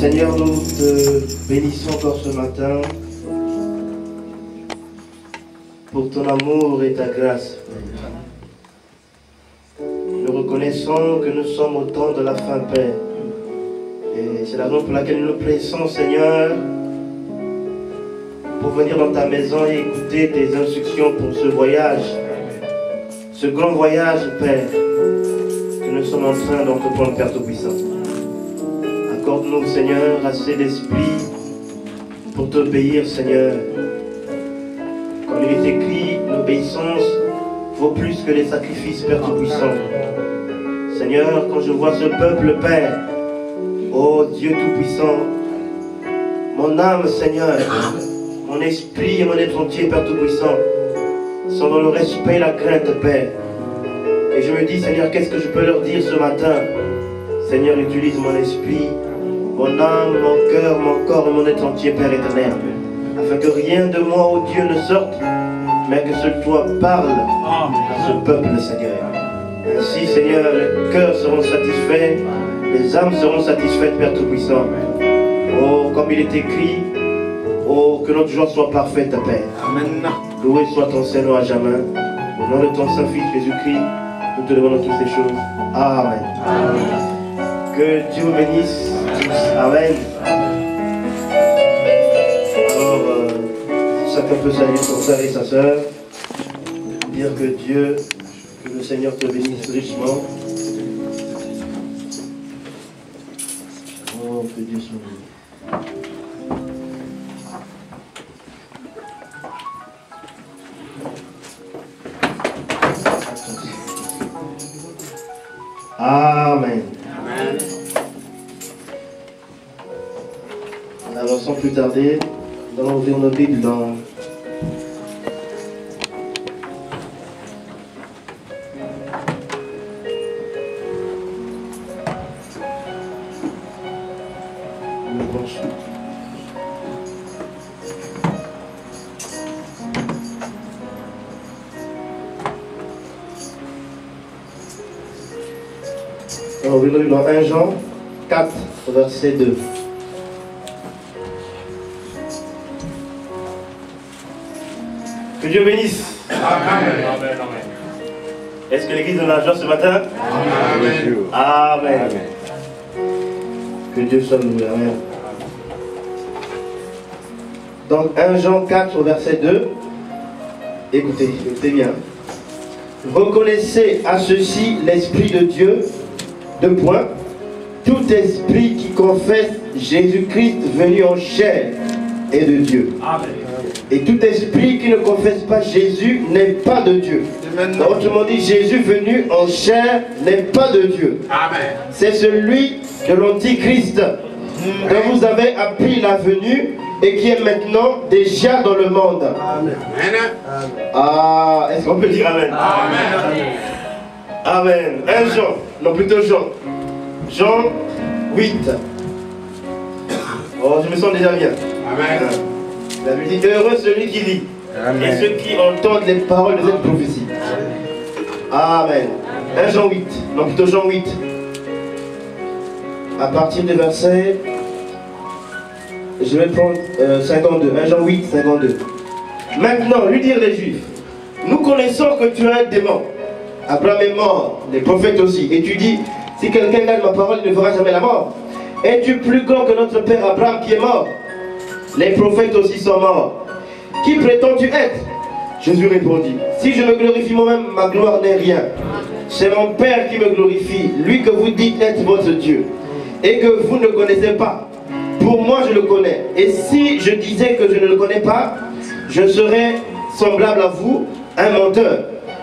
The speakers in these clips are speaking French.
Seigneur, nous te bénissons encore ce matin pour ton amour et ta grâce. Nous reconnaissons que nous sommes au temps de la fin, Père. Et c'est la raison pour laquelle nous nous pressons, Seigneur, pour venir dans ta maison et écouter tes instructions pour ce voyage, ce grand voyage, Père, que nous sommes en train d'entreprendre, Père Tout-Puissant. Accorde-nous, Seigneur, assez d'esprit pour t'obéir, Seigneur. Comme il est écrit, l'obéissance vaut plus que les sacrifices, Père Tout-Puissant. Seigneur, quand je vois ce peuple, Père, ô Dieu Tout-Puissant, mon âme, Seigneur, mon esprit et mon être entier, Père Tout-Puissant, sont dans le respect et la crainte, Père. Et je me dis, Seigneur, qu'est-ce que je peux leur dire ce matin? Seigneur, utilise mon esprit, mon âme, mon cœur, mon corps et mon être entier, Père éternel, afin que rien de moi, ô Dieu, ne sorte, mais que seul toi parle à ce peuple, Seigneur. Ainsi, Seigneur, les cœurs seront satisfaits, les âmes seront satisfaites, Père Tout-Puissant. Oh, comme il est écrit, oh, que notre joie soit parfaite, Père. Amen. Loué soit ton Seigneur à jamais. Au nom de ton Saint-Fils Jésus-Christ, nous te demandons toutes ces choses. Amen. Amen. Que Dieu vous bénisse. Amen. Alors, chacun peut saluer son frère et sa soeur. Dire que Dieu, que le Seigneur te bénisse richement. Oh, que Dieu soit béni. Amen. Amen. Alors sans plus tarder, nous allons ouvrir nos Bibles dans dans 1 Jean 4, verset 2. Que Dieu bénisse. Amen. Amen. Est-ce que l'église donne la joie ce matin? Amen. Amen. Amen. Que Dieu soit loué. Amen. Donc 1 Jean 4 au verset 2. Écoutez bien. Reconnaissez à ceci l'Esprit de Dieu. Deux points. Tout esprit qui confesse Jésus-Christ venu en chair est de Dieu. Amen. Et tout esprit qui ne confesse pas Jésus n'est pas de Dieu. Donc, autrement dit, Jésus venu en chair n'est pas de Dieu. C'est celui de l'Antichrist dont vous avez appris la venue et qui est maintenant déjà dans le monde. Amen. Ah, est-ce qu'on peut dire Amen? Amen. Amen. 1 Jean, non plutôt Jean. Jean 8. Oh, je me sens déjà bien. Amen. La Bible dit, heureux celui qui lit. Amen. Et ceux qui entendent les paroles de cette prophétie. Amen. 1 Jean 8. Non, plutôt Jean 8. À partir du verset, je vais prendre 52. 1 Jean 8, 52. Maintenant, lui dire les Juifs, nous connaissons que tu es un démon. Abraham est mort, les prophètes aussi. Et tu dis, si quelqu'un garde ma parole, il ne verra jamais la mort. Es-tu plus grand que notre père Abraham qui est mort? Les prophètes aussi sont morts. Qui prétends-tu être? Jésus répondit, si je me glorifie moi-même, ma gloire n'est rien. C'est mon Père qui me glorifie, lui que vous dites être votre Dieu, et que vous ne connaissez pas. Pour moi, je le connais. Et si je disais que je ne le connais pas, je serais semblable à vous, un menteur.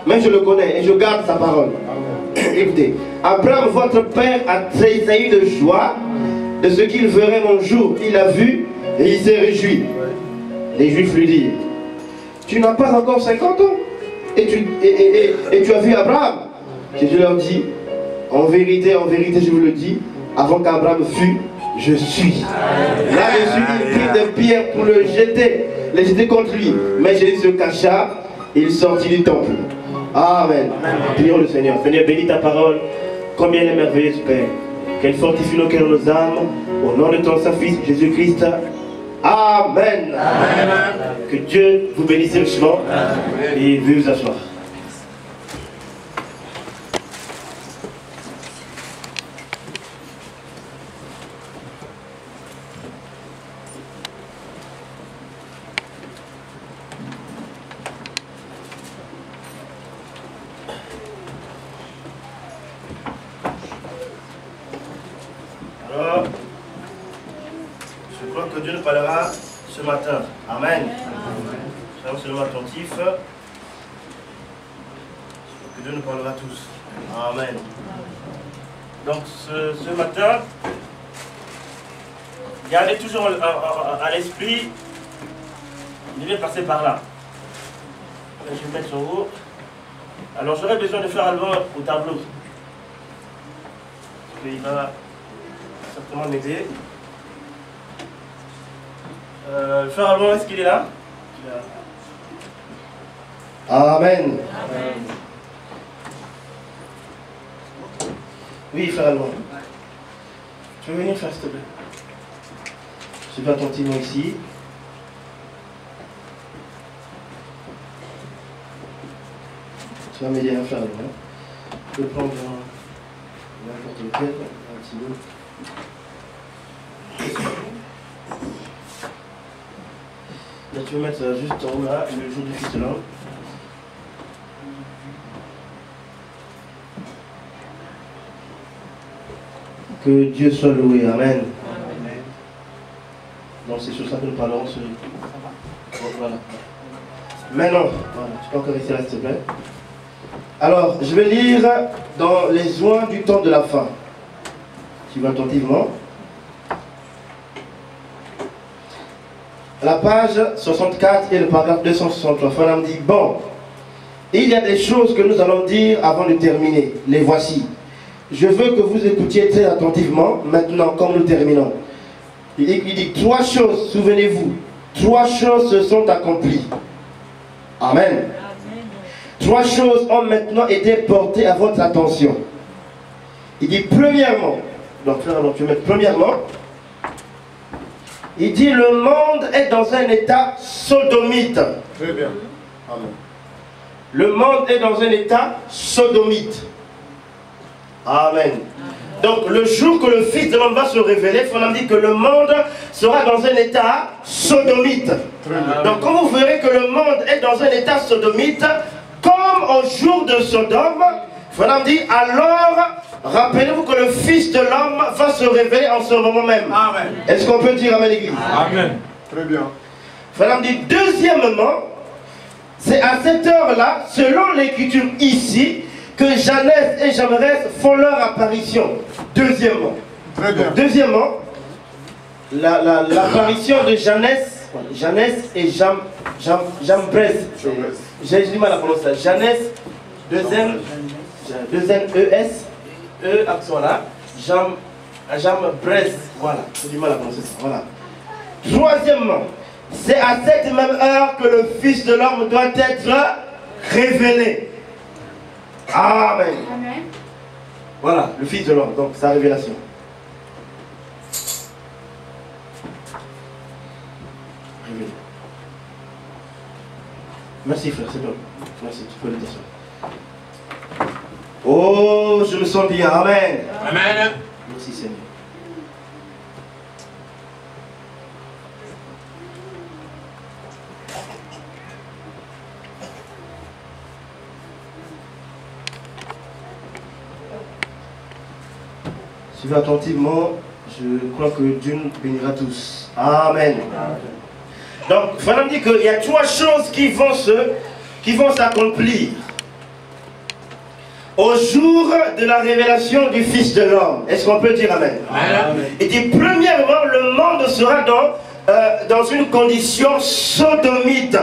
Mais je le connais et je garde sa parole. Écoutez, Abraham, votre père, a tressailli de joie de ce qu'il verrait mon jour. Il a vu et il s'est réjoui. Les Juifs lui dirent, tu n'as pas encore 50 ans et tu as vu Abraham? Jésus leur dit, en vérité, je vous le dis, avant qu'Abraham fût, je suis. Là-dessus, il prit des pierres pour les jeter contre lui. Mais Jésus se cacha et il sortit du temple. Amen. Prions le Seigneur. Seigneur, bénis ta parole. Combien elle est merveilleuse, Père. Qu'elle fortifie nos cœurs, nos âmes. Au nom de ton Saint-Fils, Jésus-Christ. Amen. Amen. Que Dieu vous bénisse richement. Et veuillez vous asseoir. Alors, je crois que Dieu nous parlera ce matin. Amen. Soyons seulement attentifs. Que Dieu nous parlera tous. Amen. Donc ce matin, gardez toujours à l'esprit, il vient passer par là. Je vais mettre sur vous. Alors j'aurais besoin de faire un album au tableau. Parce qu'il va certainement m'aider. Faire album, est-ce qu'il est là? Amen. Amen. Oui, frère Allemand. Tu veux venir faire, s'il te plaît? Je vais attentivement ici. Tu vas m'aider à faire Allemand. Je peux prendre n'importe lequel, un petit bout. Là, tu veux mettre juste en haut là, le jour du Fils de l'homme. Que Dieu soit loué. Amen. Amen. Donc c'est sur ça que nous parlerons. Voilà. Maintenant, voilà, tu peux encore rester là, s'il te plaît. Alors, je vais lire dans les oins du temps de la fin. Tu vas attentivement. La page 64 et le paragraphe 263. Fernand dit, bon, il y a des choses que nous allons dire avant de terminer. Les voici. Je veux que vous écoutiez très attentivement, maintenant, comme nous terminons. Il dit 3 choses, souvenez-vous, 3 choses se sont accomplies. Amen. Amen. 3 choses ont maintenant été portées à votre attention. Il dit premièrement, donc tu mets premièrement, il dit le monde est dans un état sodomite. Très bien. Amen. Le monde est dans un état sodomite. Amen. Donc le jour que le Fils de l'homme va se révéler, on dit que le monde sera dans un état sodomite. Donc quand vous verrez que le monde est dans un état sodomite, comme au jour de Sodome, on dit alors, rappelez-vous que le Fils de l'homme va se révéler en ce moment même. Est-ce qu'on peut dire amen l'église? Amen. Très bien. On dit deuxièmement, c'est à cette heure-là, selon l'écriture ici, que Jeannès et Jambres font leur apparition. Deuxièmement. Très bien. Deuxièmement, l'apparition de Jeannès et Jambres. J'ai du mal à prononcer ça. Jeannès, 2N, ES, E accent là, Jambres. Voilà, j'ai du mal à prononcer ça. Voilà. Troisièmement, c'est à cette même heure que le Fils de l'homme doit être révélé. Amen. Amen. Voilà, le Fils de l'homme, donc sa révélation. Révélé. Merci frère, c'est bon. Merci, tu peux le dire ça. Oh, je me sens bien. Amen. Amen. Merci Seigneur. Suivez attentivement, je crois que Dieu nous bénira tous. Amen. Donc, Fernand dit qu'il y a trois choses qui vont s'accomplir au jour de la révélation du Fils de l'homme. Est-ce qu'on peut dire Amen? Amen. Et dit, premièrement, le monde sera dans une condition sodomite.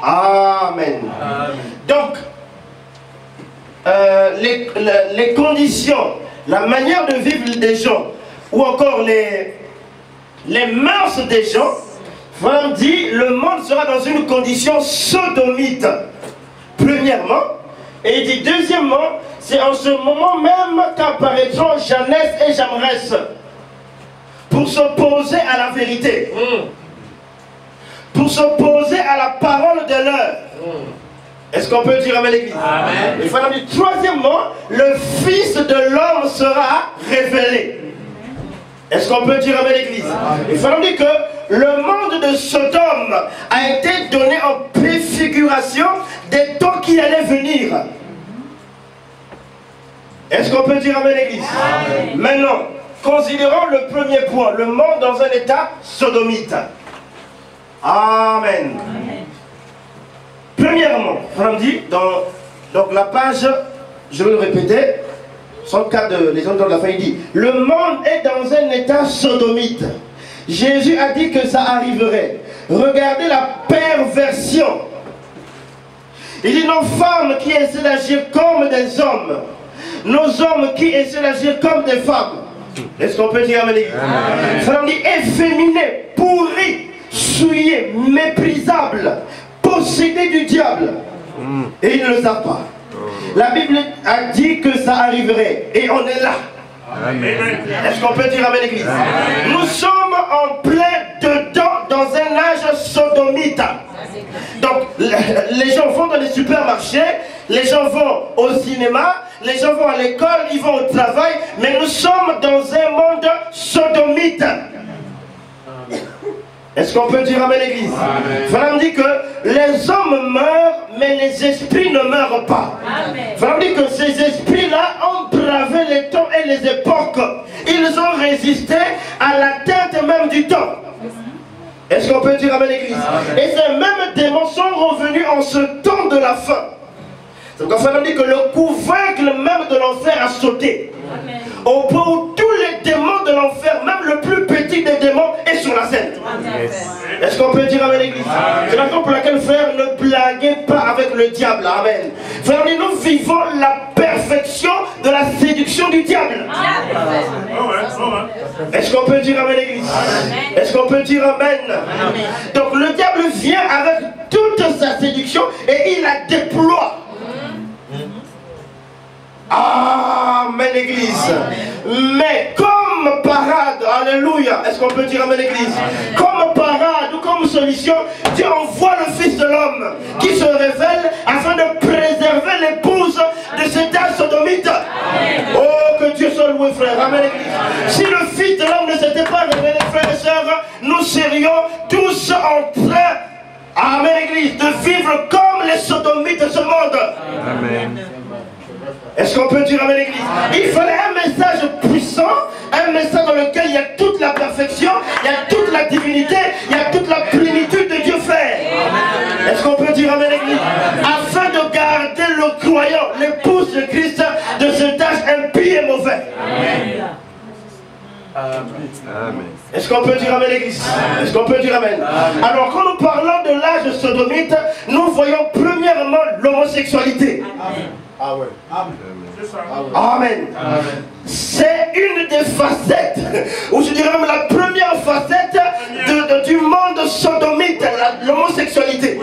Amen. Amen. Donc, les conditions, la manière de vivre des gens, ou encore les mœurs des gens, on dit le monde sera dans une condition sodomite. Premièrement, et il dit deuxièmement, c'est en ce moment même qu'apparaîtront Jeannès et Jambres pour s'opposer à la vérité, pour s'opposer à la parole de l'heure. Est-ce qu'on peut dire Amen l'église? Amen. Il faut dire troisièmement, le Fils de l'homme sera révélé. Est-ce qu'on peut dire Amen l'église? Il faut dire que le monde de Sodome a été donné en préfiguration des temps qui allaient venir. Est-ce qu'on peut dire Amen l'église? Maintenant, considérons le premier point, le monde dans un état sodomite. Amen. Amen. Premièrement, on dit donc la page, je vais le répéter, 104 de les hommes de la fin, il dit, le monde est dans un état sodomite. Jésus a dit que ça arriverait. Regardez la perversion. Il dit, nos femmes qui essaient d'agir comme des hommes, nos hommes qui essaient d'agir comme des femmes. Est-ce qu'on peut dire Amen? Ça dit efféminé, pourri, souillé, méprisable, possédé du diable. Et ils ne le savent pas. La Bible a dit que ça arriverait. Et on est là. Est-ce qu'on peut dire Amen l'église? Nous sommes en plein dedans dans un âge sodomite. Donc les gens vont dans les supermarchés, les gens vont au cinéma, les gens vont à l'école, ils vont au travail, mais nous sommes dans un monde sodomite. Est-ce qu'on peut dire Amen l'église? Frère dit que les hommes meurent, mais les esprits ne meurent pas. Frère dit que ces esprits-là ont bravé les temps et les époques. Ils ont résisté à l'atteinte même du temps. Est-ce qu'on peut dire Amen l'église? Et ces mêmes démons sont revenus en ce temps de la fin. Donc Frère dit que le couvercle même de l'enfer a sauté. Au point où tous les démons de l'enfer, même le plus petit des démons, est sur la scène. Est-ce qu'on peut dire Amen l'église? C'est la raison pour laquelle, frère, ne blaguez pas avec le diable. Amen. Frère, nous vivons la perfection de la séduction du diable. Est-ce qu'on peut dire Amen l'église? Est-ce qu'on peut dire Amen? Donc le diable vient avec toute sa séduction et il la déploie. Amen l'église. Mais comme parade, alléluia, est-ce qu'on peut dire Amen l'église? Comme parade ou comme solution, Dieu envoie le Fils de l'homme qui se révèle afin de préserver l'épouse de cet âge sodomite. frère. Amen, Église. Si le Fils de l'homme ne s'était pas révélé, frères et sœurs, nous serions tous en train, amen, Église, de vivre comme les sodomites de ce monde. Amen. Est-ce qu'on peut dire amen, Église? Il fallait un message puissant, un message dans lequel il y a toute la perfection, il y a toute la divinité, il y a toute la plénitude de Dieu, frère. Est-ce qu'on peut dire amen, Église? Afin de garder le croyant, l'épouse de Christ, de cet âge impie et mauvais. Amen. Est-ce qu'on peut dire amen, l'Église? Est-ce qu'on peut dire amen? Alors quand nous parlons de l'âge sodomite, nous voyons premièrement l'homosexualité. Ah ouais. Amen. C'est une des facettes, ou je dirais même la première facette du monde sodomite, l'homosexualité.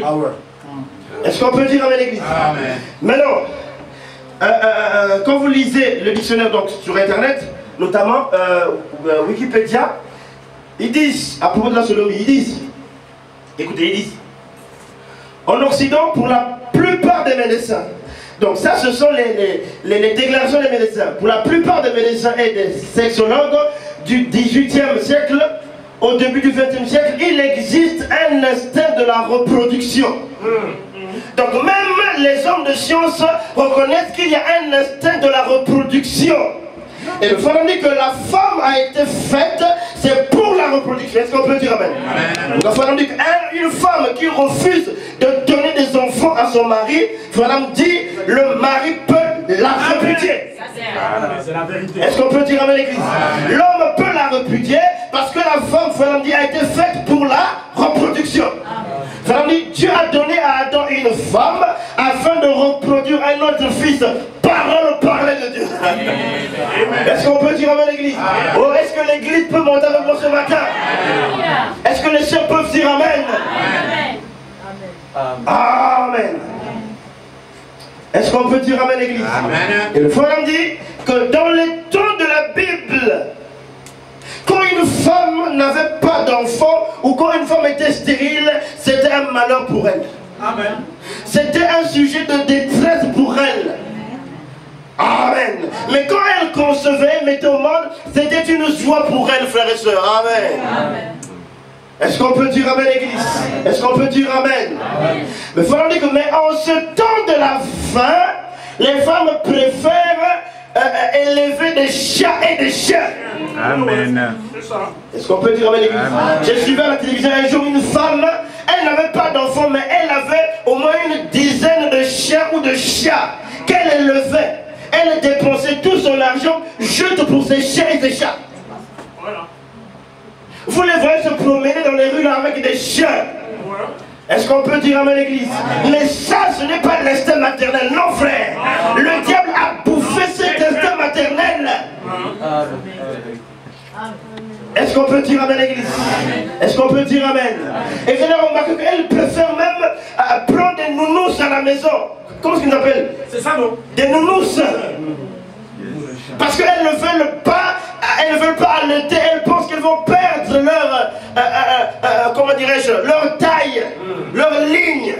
Ah ouais. Est-ce qu'on peut dire amen, l'Église? Amen. Maintenant, quand vous lisez le dictionnaire donc, sur Internet, notamment Wikipédia, ils disent, à propos de la sodomie, ils disent, écoutez, ils disent, en Occident, pour la plupart des médecins, donc ça ce sont les déclarations des médecins, pour la plupart des médecins et des sexologues du 18e siècle, au début du 20e siècle, il existe un instinct de la reproduction. Donc même les hommes de science reconnaissent qu'il y a un instinct de la reproduction. Et le frère dit que la femme a été faite, c'est pour la reproduction. Est-ce qu'on peut dire amen? Le frère dit qu'une femme qui refuse de donner des enfants à son mari, le frère dit le mari peut la répudier. C'est la vérité. Est-ce qu'on peut dire amen, l'Église? L'homme peut la répudier parce que la femme, frère dit, a été faite pour la reproduction. Frère dit, Dieu a donné à Adam une femme afin de reproduire un autre fils. Parole de Dieu. Est-ce qu'on peut dire amen, l'Église? Oh, est-ce que l'Église peut monter avec moi ce matin? Est-ce que les sœurs peuvent dire amen? Amen. Est-ce qu'on peut dire amen, l'Église? Et le frère dit que dans les temps de la Bible, quand une femme n'avait pas d'enfant ou quand une femme était stérile, c'était un malheur pour elle. C'était un sujet de détresse pour elle. Amen. Mais quand elle concevait, mettait au monde, c'était une joie pour elle, frères et sœurs. Amen. Est-ce qu'on peut dire amen, l'Église? Est-ce qu'on peut dire amen? Mais il faut dire que mais en ce temps de la fin, les femmes préfèrent élever des chats et des chiens. Amen. Est-ce qu'on peut dire amen, l'Église? J'ai suivi à la télévision un jour une femme, elle n'avait pas d'enfant, mais elle avait au moins une dizaine de chiens ou de chats qu'elle élevait. Elle dépensait tout son argent juste pour ses chiens et ses chats. Vous les voyez se promener dans les rues là avec des chiens. Est-ce qu'on peut dire amen, l'Église? Mais ça, ce n'est pas l'instinct maternel, non, frère. Le diable a bouffé cet instinct maternel. Est-ce qu'on peut dire amen, l'Église? Est-ce qu'on peut dire amen? Et vous avez remarqué qu'elle préfère même prendre des nounous à la maison. Comment est-ce qu'ils appellent? C'est ça, non? Des nounous. Parce qu'elles ne veulent pas, allaiter, elles pensent qu'elles vont perdre leur, comment dirais-je, leur taille, leur ligne.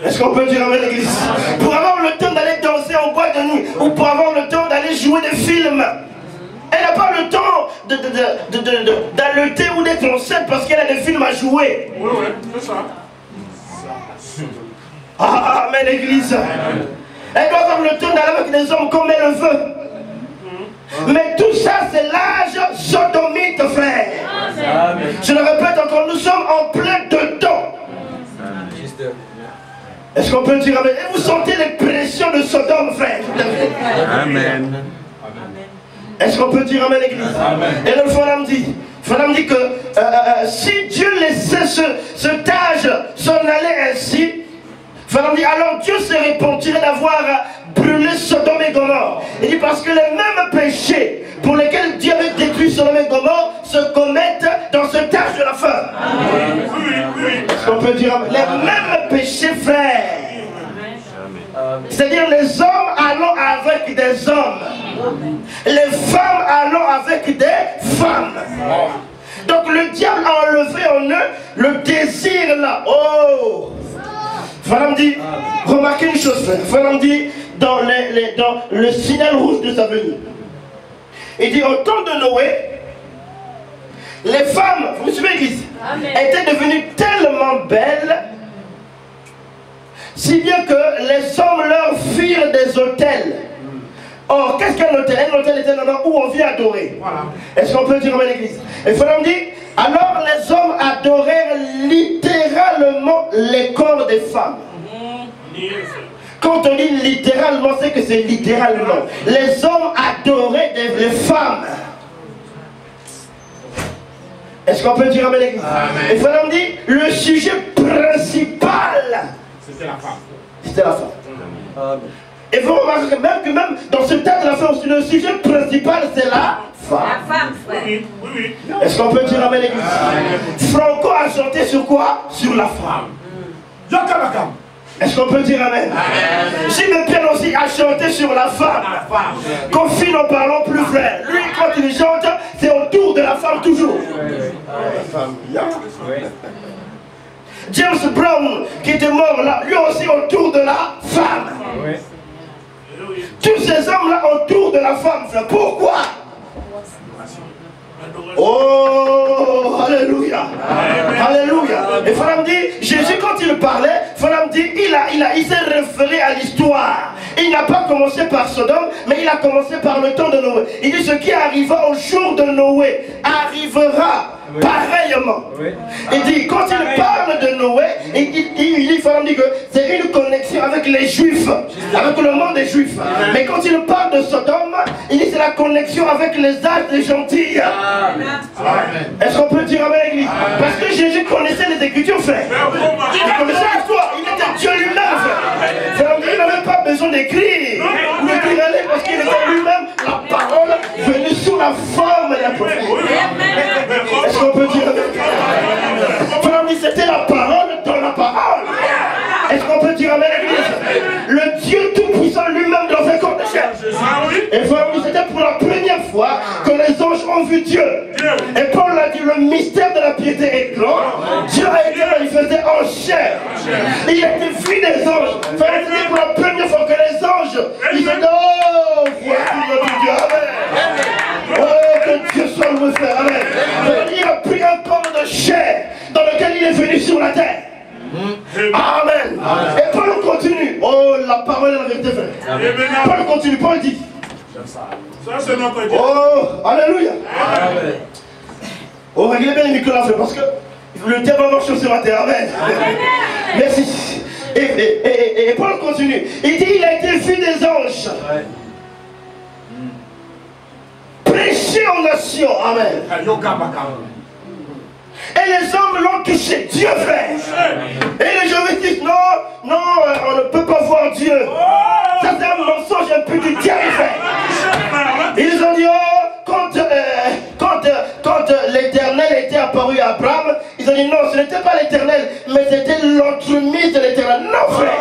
Est-ce qu'on peut dire amen, l'Église? Pour avoir le temps d'aller danser en boîte de nuit, ou pour avoir le temps d'aller jouer des films. Elle n'a pas le temps d'allaiter ou d'être enceinte parce qu'elle a des films à jouer. Oui, c'est ça. Amen, l'Église. Elle doit avoir le temps d'aller avec des hommes comme elle le veut. Mais tout ça, c'est l'âge sodomite, frère. Je le répète encore, nous sommes en plein dedans. Est-ce qu'on peut dire amen? Et vous sentez les pressions de Sodome, frère? Amen. Est-ce qu'on peut dire amen, l'Église? Et le Fadam dit que si Dieu laissait cet âge s'en aller ainsi, alors Dieu se répentirait d'avoir brûlé Sodome et Gomorrhe. Il dit parce que les mêmes péchés pour lesquels Dieu avait détruit Sodome et Gomorrhe se commettent dans cet âge de la fin. Est-ce qu'on peut dire les mêmes péchés, frères? C'est-à-dire les hommes allant avec des hommes, les femmes allant avec des femmes. Donc le diable a enlevé en eux le désir là. Oh! Fadam dit, remarquez une chose, frère. Fadam dit, dans le signal rouge de sa venue. Il dit, au temps de Noé, les femmes, vous me suivez l'église, étaient devenues tellement belles, si bien que les hommes leur firent des autels. Or, qu'est-ce qu'un hôtel? Un hôtel était un endroit où on vient adorer. Voilà. Est-ce qu'on peut dire à l'église? Et Frère dit, alors les hommes adorèrent littéralement les corps des femmes. Quand on dit littéralement, c'est que c'est littéralement. Les hommes adoraient les femmes. Est-ce qu'on peut dire à l'église? Et Frère dit, le sujet principal, c'était la femme. C'était la femme. Et vous remarquerez même que même dans ce tas de la femme, le sujet principal, c'est la femme. La femme, frère. Oui, oui, oui. Est-ce qu'on peut dire à l'église? Franco a chanté sur quoi? Sur la femme. Est-ce qu'on peut dire amen? Jimmy Pierre aussi a chanté sur la femme. Confie, n'en parlons plus, frère. Lui, quand il chante, c'est autour de la femme toujours. James Brown, qui était mort là, lui aussi autour de la femme. Tous ces hommes-là autour de la femme, frère. Pourquoi? Oh, alléluia. Alléluia. Et Frère dit, Jésus quand il parlait, Frère dit, il s'est référé à l'histoire. Il n'a pas commencé par Sodome, mais il a commencé par le temps de Noé. Il dit, ce qui arriva au jour de Noé arrivera pareillement. Il dit, quand il parle de Noé, il dit que c'est une connexion avec les Juifs, avec le monde des Juifs. Mais quand il parle de Sodome, il dit c'est la connexion avec les âges des gentils. Est-ce qu'on peut dire amen l'église? Parce que Jésus connaissait les Écritures, frère. Il connaissait l'histoire, il était Dieu lui-même, frère. Il n'avait pas besoin d'écrire ou d'écrire parce qu'il était lui-même la parole venue sous la forme de la prophète. Est-ce qu'on peut dire frère, c'était la parole dans la parole. Est-ce qu'on peut dire amen l'église? Le Dieu tout-puissant lui-même dans un corps de chair. Et frère, c'était pour la première fois que les anges ont vu Dieu. Et Paul a dit, le mystère de la piété est grand. Dieu a été manifesté en chair. Il a été vu des anges. Frère, c'était pour la première fois que les anges, ils se disent, oh, voici notre Dieu. Amen. Oh, que Dieu soit loué, frère. Amen. Il a pris un corps de chair dans lequel il est venu sur la terre. Amen. Et Paul continue. Oh, la parole est la vérité, frère. Paul continue. Paul dit. Ça, c'est notre Dieu. Oh, alléluia. Amen. Oh, réglez bien les micros là, frère, parce que le diable va marcher ce matin. Amen. Merci. Et Paul continue. Il dit, il a été vu des anges. Prêcher aux nations. Amen. Et les hommes l'ont touché. Dieu, frère. Et les gens disent, non, non, on ne peut pas voir Dieu. Ça, c'est un mensonge un peu du diable, frère. Ils ont dit, oh, quand l'Éternel était apparu à Abraham, ils ont dit, non, ce n'était pas l'Éternel, mais c'était l'entremise de l'Éternel. Non, frère.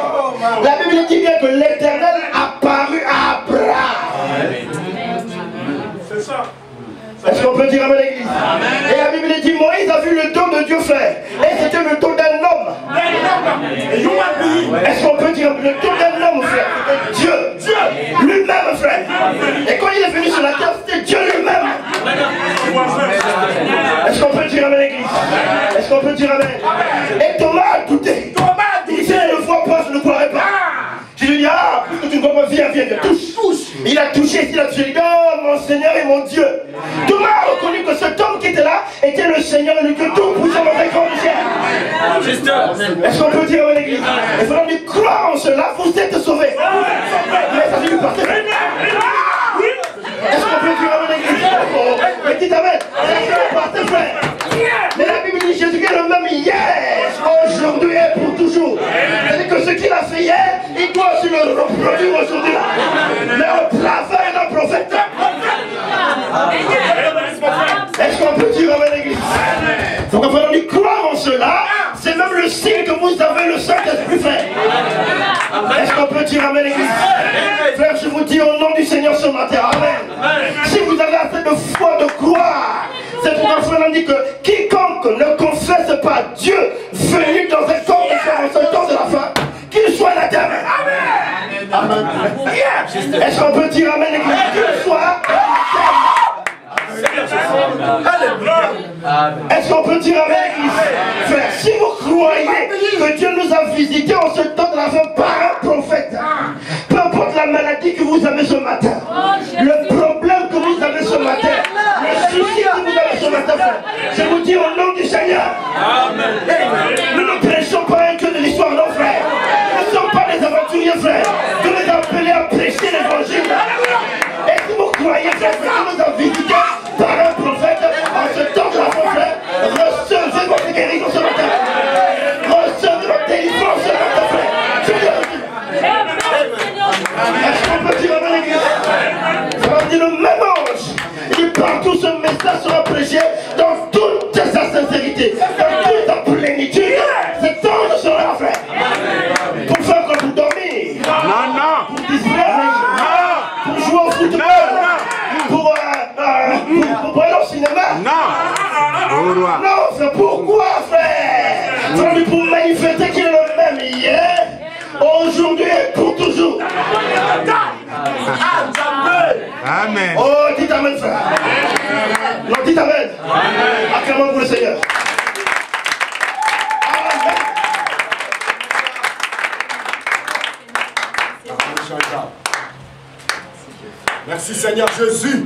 La Bible dit bien que l'Éternel apparut à Abraham. C'est ça. Est-ce qu'on peut dire amen l'église? Et la Bible dit, Moïse a vu le don de Dieu, frère. Et c'était le don d'un homme. Est-ce qu'on peut dire le don d'un homme, frère? C'était Dieu. Dieu lui-même, frère. Et quand il est venu sur la terre, c'était Dieu lui-même. Est-ce qu'on peut dire amen l'église? Est-ce qu'on peut dire amen? Et Thomas a douté. Il dit, si je ne le vois pas, je ne le croirai pas. Jésus dit, ah, puisque tu ne vois pas, viens, touche. Il a touché, il a touché, il dit, oh, mon Seigneur et mon Dieu. Thomas a reconnu que cet homme qui était là était le Seigneur et le Dieu tout-puissant dans les corps de chair. Est-ce qu'on peut dire à l'église? Il faut lui croire en cela, vous êtes sauvés. Mais ça dit, partez. Est-ce qu'on peut dire à l'église? Mais dites amen. Partez, frère. Mais la Bible dit, Jésus est le même hier, aujourd'hui et pour toujours. C'est-à-dire que ce qu'il a fait hier, il doit aussi le reproduire aujourd'hui. Mais au travers d'un prophète. Est-ce qu'on peut dire amen l'église? Donc on va lui croire en cela. C'est même le signe que vous avez le Saint-Esprit, frère. Est-ce qu'on peut dire amen l'église? Frère, je vous dis au nom du Seigneur ce matin, amen. Si vous avez assez de foi de croire, c'est pourquoi frère on dit que quiconque ne confesse pas Dieu venu dans un corps de chair en ce temps de la fin, qu'il soit la terre. Amen. Est-ce qu'on peut dire amen, l'église? Qu'il soit. Est-ce qu'on peut dire amen, l'église? Frère, si vous croyez que Dieu nous a visités en ce temps de la fin par un prophète, peu importe la maladie que vous avez ce matin, le problème que vous avez ce matin, le souci que vous avez ce matin, frère, je vous dis au nom du Seigneur, nous ne prêchons pas un Dieu de l'histoire, non, frère. Nous ne sommes pas des aventuriers, frère. Dieu nous a appelés à prêcher l'évangile. Et si vous croyez, frère, que Dieu nous a visités par un prophète en ce temps de la fin, frère, recevez votre guérison ce matin. Recevez votre délivrance ce matin, frère. Est-ce qu'on peut dire amen, l'église? Ça va dire le même ange. Il dit partout ce message sera prêché dans toute sa sincérité, dans toute sa plénitude. Cet ange sera là, frère. Pour faire comme vous dormir. Non, non. Pour distraire. Pour jouer au football. Pour aller au cinéma. Non. Au roi. Non, c'est pourquoi, frère? Pour manifester qu'il est le même hier, aujourd'hui et pour toujours. Amen. Oh, dites amen, frère. Non, dites amen. Acclamons pour le Seigneur. Merci Seigneur Jésus.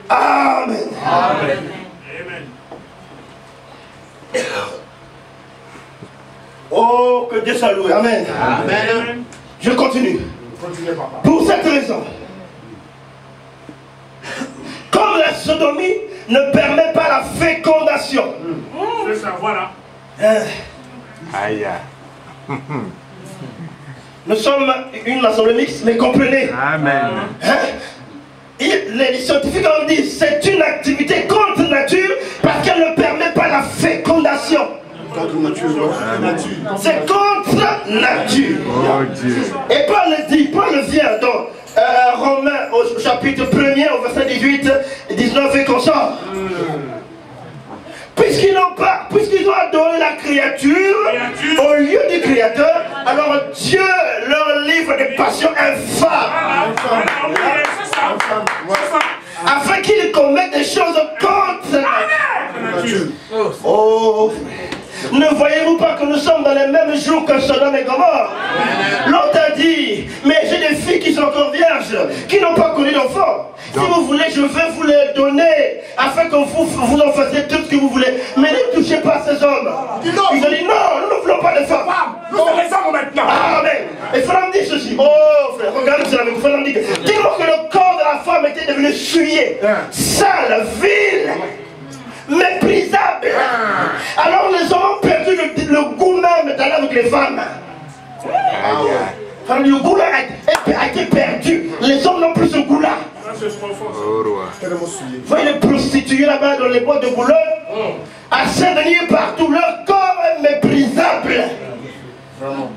Amen. Amen. Oh, que Dieu soit loué. Amen. Amen. Je continue. Continuez, papa. Pour cette raison, comme la sodomie ne permet pas la fécondation. C'est ça, voilà. Aïe. Nous sommes une assemblée mixte, mais comprenez. Amen. Hein? Les scientifiques ont dit c'est une activité contre nature parce qu'elle ne permet pas la fécondation. Contre nature. C'est contre nature. Oh Dieu. Et Paul vient dans Romains au chapitre 1er au verset 18, 19 et consort. Puisqu'ils ont adoré la créature au lieu du Créateur, alors Dieu leur livre des passions infâmes. Afin qu'ils commettent des choses contre nature. Oh, ne voyez-vous pas que nous sommes dans les mêmes jours que Sodome et Gomorrhe? L'autre a dit, mais j'ai des filles qui sont encore vierges, qui n'ont pas connu d'enfants. Si vous voulez, je vais vous les donner, afin que vous en fassiez tout ce que vous voulez. Mais ne touchez pas ces hommes. Ils ont dit, non, nous ne voulons pas de femmes. Nous sommes les hommes maintenant. Amen. Et frère me dit ceci. Oh frère, regardez cela avec vous. Frère me dit que dis-moi que le corps de la femme était devenu souillé, sale, vil, méprisable. Alors les hommes ont perdu le goût même d'aller avec les femmes. Frère, le goût là a été perdu. Les hommes n'ont plus ce goût là. Au roi. Vous voyez les prostituées là-bas dans les bois de Boulogne, à Saint-Denis et partout, leur corps est méprisable. Vraiment.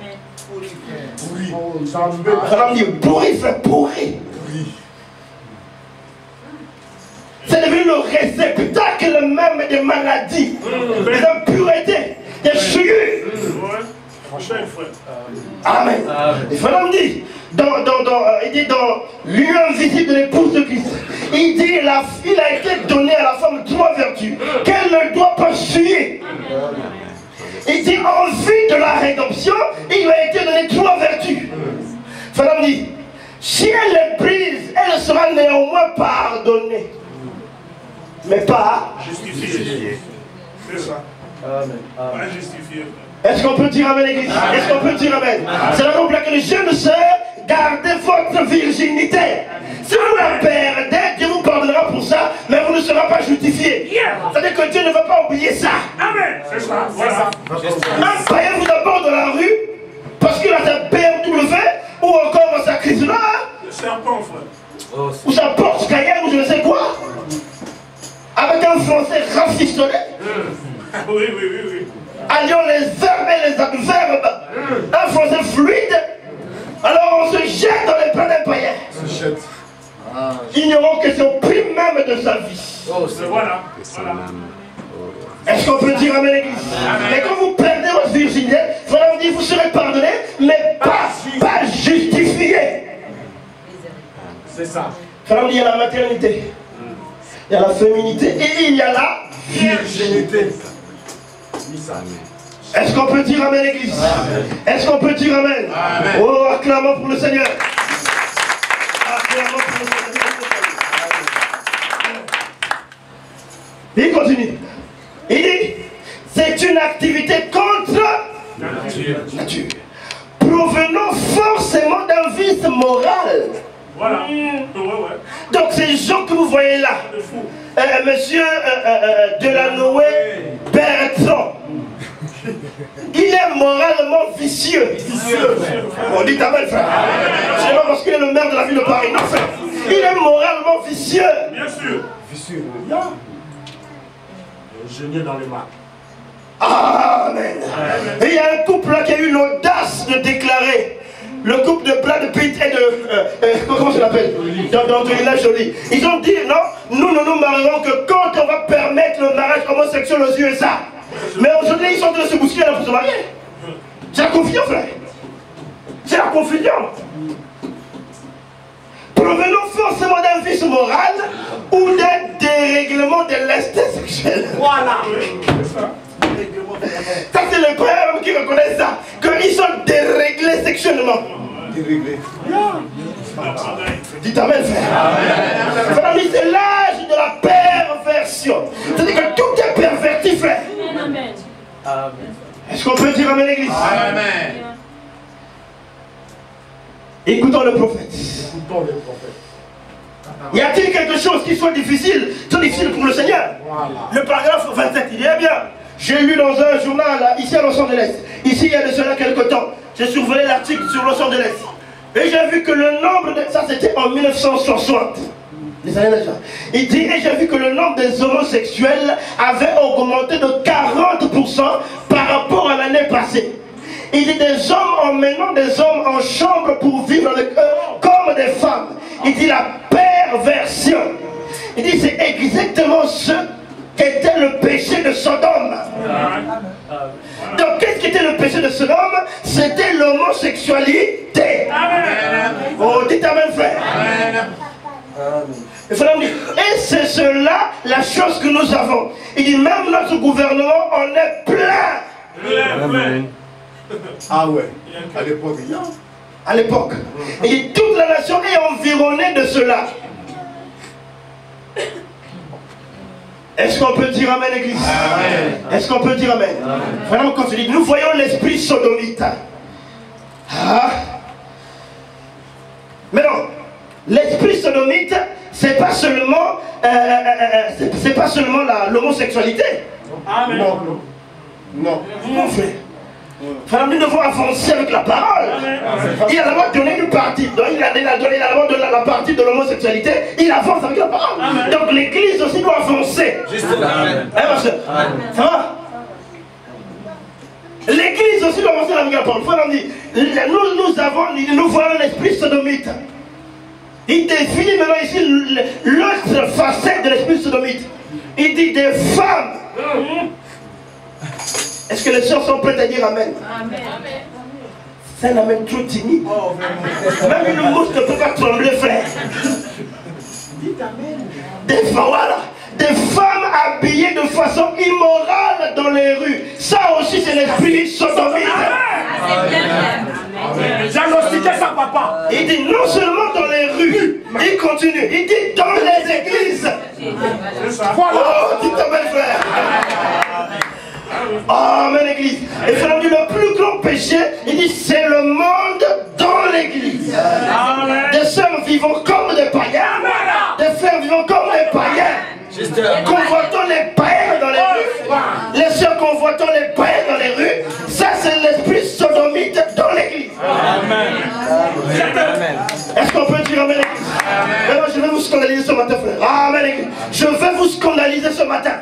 Frère me dit pourri, frère, pourri. C'est devenu le réceptacle même des maladies, des impuretés, des souillures. Amen. Et frère me dit, il dit dans l'union visible de l'épouse de Christ, il dit il a été donné à la femme 3 vertus qu'elle ne doit pas suyer. Il dit en vue de la rédemption, il lui a été donné 3 vertus. Frère me dit, si elle est prise, elle sera néanmoins pardonnée, mais pas justifié. C'est ça. Amen. Pas justifié. Est-ce qu'on peut dire amen, l'église? Est-ce qu'on peut dire amen? C'est la raison pour laquelle les jeunes sœurs, gardez votre virginité. Si vous la perdez, Dieu vous pardonnera pour ça, mais vous ne serez pas justifié. C'est-à-dire que Dieu ne va pas oublier ça. Amen. C'est ça. Voilà. Un païen vous aborde dans la rue parce qu'il a sa BMW ou encore sa Chrysler Le serpent, frère. ou sa Porsche Cayenne ou je ne sais quoi, avec un français rafistolé. Oui. Allions les verbes et les adverbes, un français fluide, alors on se jette dans les bras d'un païen, ignorant que c'est au prix même de sa vie. Voilà. Est-ce qu'on peut dire amen, l'église? Mais quand vous perdez votre virginité, voilà, on dit vous serez pardonné, mais pas justifié. C'est ça. Frère, il y a la maternité, il y a la féminité et il y a la Virginité. Est-ce qu'on peut dire amen, l'église? Est-ce qu'on peut dire amen? Oh, acclamons pour le Seigneur. Acclamons pour le Seigneur. Il continue. Il dit, c'est une activité contre nature. Provenant forcément d'un vice moral. Voilà. Donc ces gens que vous voyez là, monsieur Delanoë Bertrand, il est moralement vicieux. On dit amen, frère. C'est pas parce qu'il est le maire de la ville de Paris, non, frère. Il est moralement vicieux. Bien sûr. Vicieux. Génie dans les mains. Amen. Et il y a un couple là qui a eu l'audace de déclarer, le couple de Brad Pitt et de comment ça s'appelle, d'Angelina Jolie. Ils ont dit non, nous ne nous marierons que quand on va permettre le mariage homosexuel aux USA. Mais aujourd'hui ils sont en train de se bousculer là pour se marier. C'est la confusion, frère. C'est la confusion. Provenant forcément d'un vice moral ou d'un dérèglement de l'instinct sexuel. Voilà. Ça c'est les frères qui reconnaissent ça, qu'ils sont déréglés sexuellement. Déréglés. Dites amen, frère. Frère, c'est l'âge de la perversion. C'est-à-dire que tout est perverti, frère. Amen. Est-ce qu'on peut dire amen, l'église? Amen. Écoutons le prophète. Écoutons le prophète. Y a-t-il quelque chose qui soit difficile pour le Seigneur? Voilà. Le paragraphe 27, il dit, eh bien, j'ai lu dans un journal, là, ici à Los Angeles, ici il y a de cela quelque temps, j'ai survolé l'article sur Los Angeles, et j'ai vu que le nombre de... Ça c'était en 1960, les années déjà. Il dit, et j'ai vu que le nombre des homosexuels avait augmenté de 40% par rapport à l'année passée. Il dit, des hommes emmenant des hommes en chambre pour vivre avec eux comme des femmes. Il dit, la perversion. Il dit, c'est exactement ce qu'était le péché de Sodome. Donc, qu'est-ce qui était le péché de Sodome? C'était l'homosexualité. Oh, dites amen, frère. Et c'est cela la chose que nous avons. Il dit, même notre gouvernement en est plein. Ah ouais. À l'époque, il y a. À l'époque. Et toute la nation est environnée de cela. Est-ce qu'on peut dire amen, l'église? Est-ce qu'on peut dire amen? Vraiment, quand tu dis, nous voyons l'esprit sodomite. Ah. Mais non, l'esprit sodomite, c'est pas seulement l'homosexualité. Non, non. Non. Non, frère. Frère, nous devons avancer avec la parole. Il a d'abord donné une partie. Donc, il a d'abord donné la partie de l'homosexualité. Il avance avec la parole. Donc l'église aussi doit avancer. Hein, ma soeur? Ça va? L'église aussi doit avancer avec la parole. Frère, on dit, nous voyons l'esprit sodomite. Il définit maintenant ici l'autre facette de l'esprit sodomite. Il dit des femmes. Est-ce que les sœurs sont prêtes à dire amen? Amen. C'est un amen trop timide. Même une mouche ne peut pas trembler, frère. Dites amen. Des femmes, voilà. Des femmes habillées de façon immorale dans les rues. Ça aussi, c'est l'esprit sodomite. Diagnostiquez ça, papa. Il dit non seulement dans les rues, il continue. Il dit dans les églises. Oh, dites amen, frère. Amen, l'église. Et frère, le plus grand péché, il dit c'est le monde dans l'église. Des sœurs vivant comme des païens, des frères vivant comme des païens, convoitant les païens dans les rues, les sœurs convoitant les païens dans les rues. Ça, c'est l'esprit sodomite dans l'église. Est-ce qu'on peut dire amen, l'église? Maintenant, je vais vous scandaliser ce matin, frère. Amen, l'église. Je vais vous scandaliser ce matin.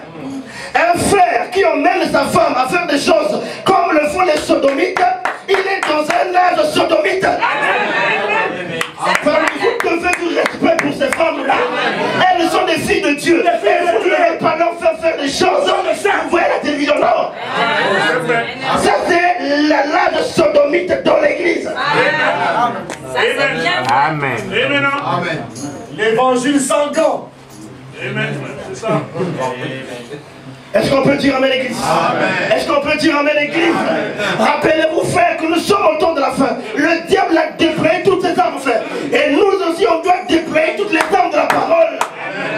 Un frère qui emmène sa femme à faire des choses comme le font les sodomites, il est dans un âge sodomite. Vous devez du respect pour ces femmes-là. Elles sont des filles de Dieu. Et vous ne devez pas leur faire des choses. Vous voyez la télévision là? Ça c'est l'âge sodomite dans l'église. Amen. Et maintenant, Amen. L'évangile sanguin. Amen. C'est ça. Est-ce qu'on peut dire Amen, l'église? Est-ce qu'on peut dire Amen, l'église? Rappelez-vous, frère, que nous sommes au temps de la fin. Le diable a déployé toutes ses armes, frère. Et nous aussi, on doit déployer toutes les armes de la parole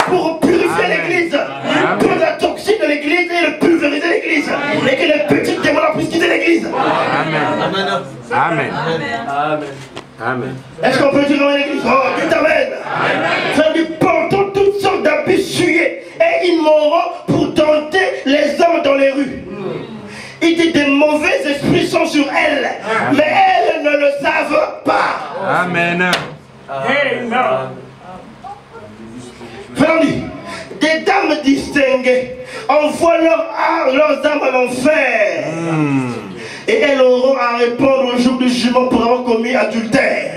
pour purifier l'église, pour la toxine de l'église et le pulvériser l'église. Et que les petits démons puissent quitter l'église. Amen. Amen. Amen. Amen. Est-ce qu'on peut dire Amen, l'église? Oh, dites Amen. Ça dit, portons toutes sortes d'habits souillés et immoraux pour tenter les hommes dans les rues. Il dit, des mauvais esprits sont sur elles, mais elles ne le savent pas. Amen. Amen. Frère, des dames distinguées envoient leurs âmes à l'enfer. Et elles auront à répondre au jour du jugement pour avoir commis adultère.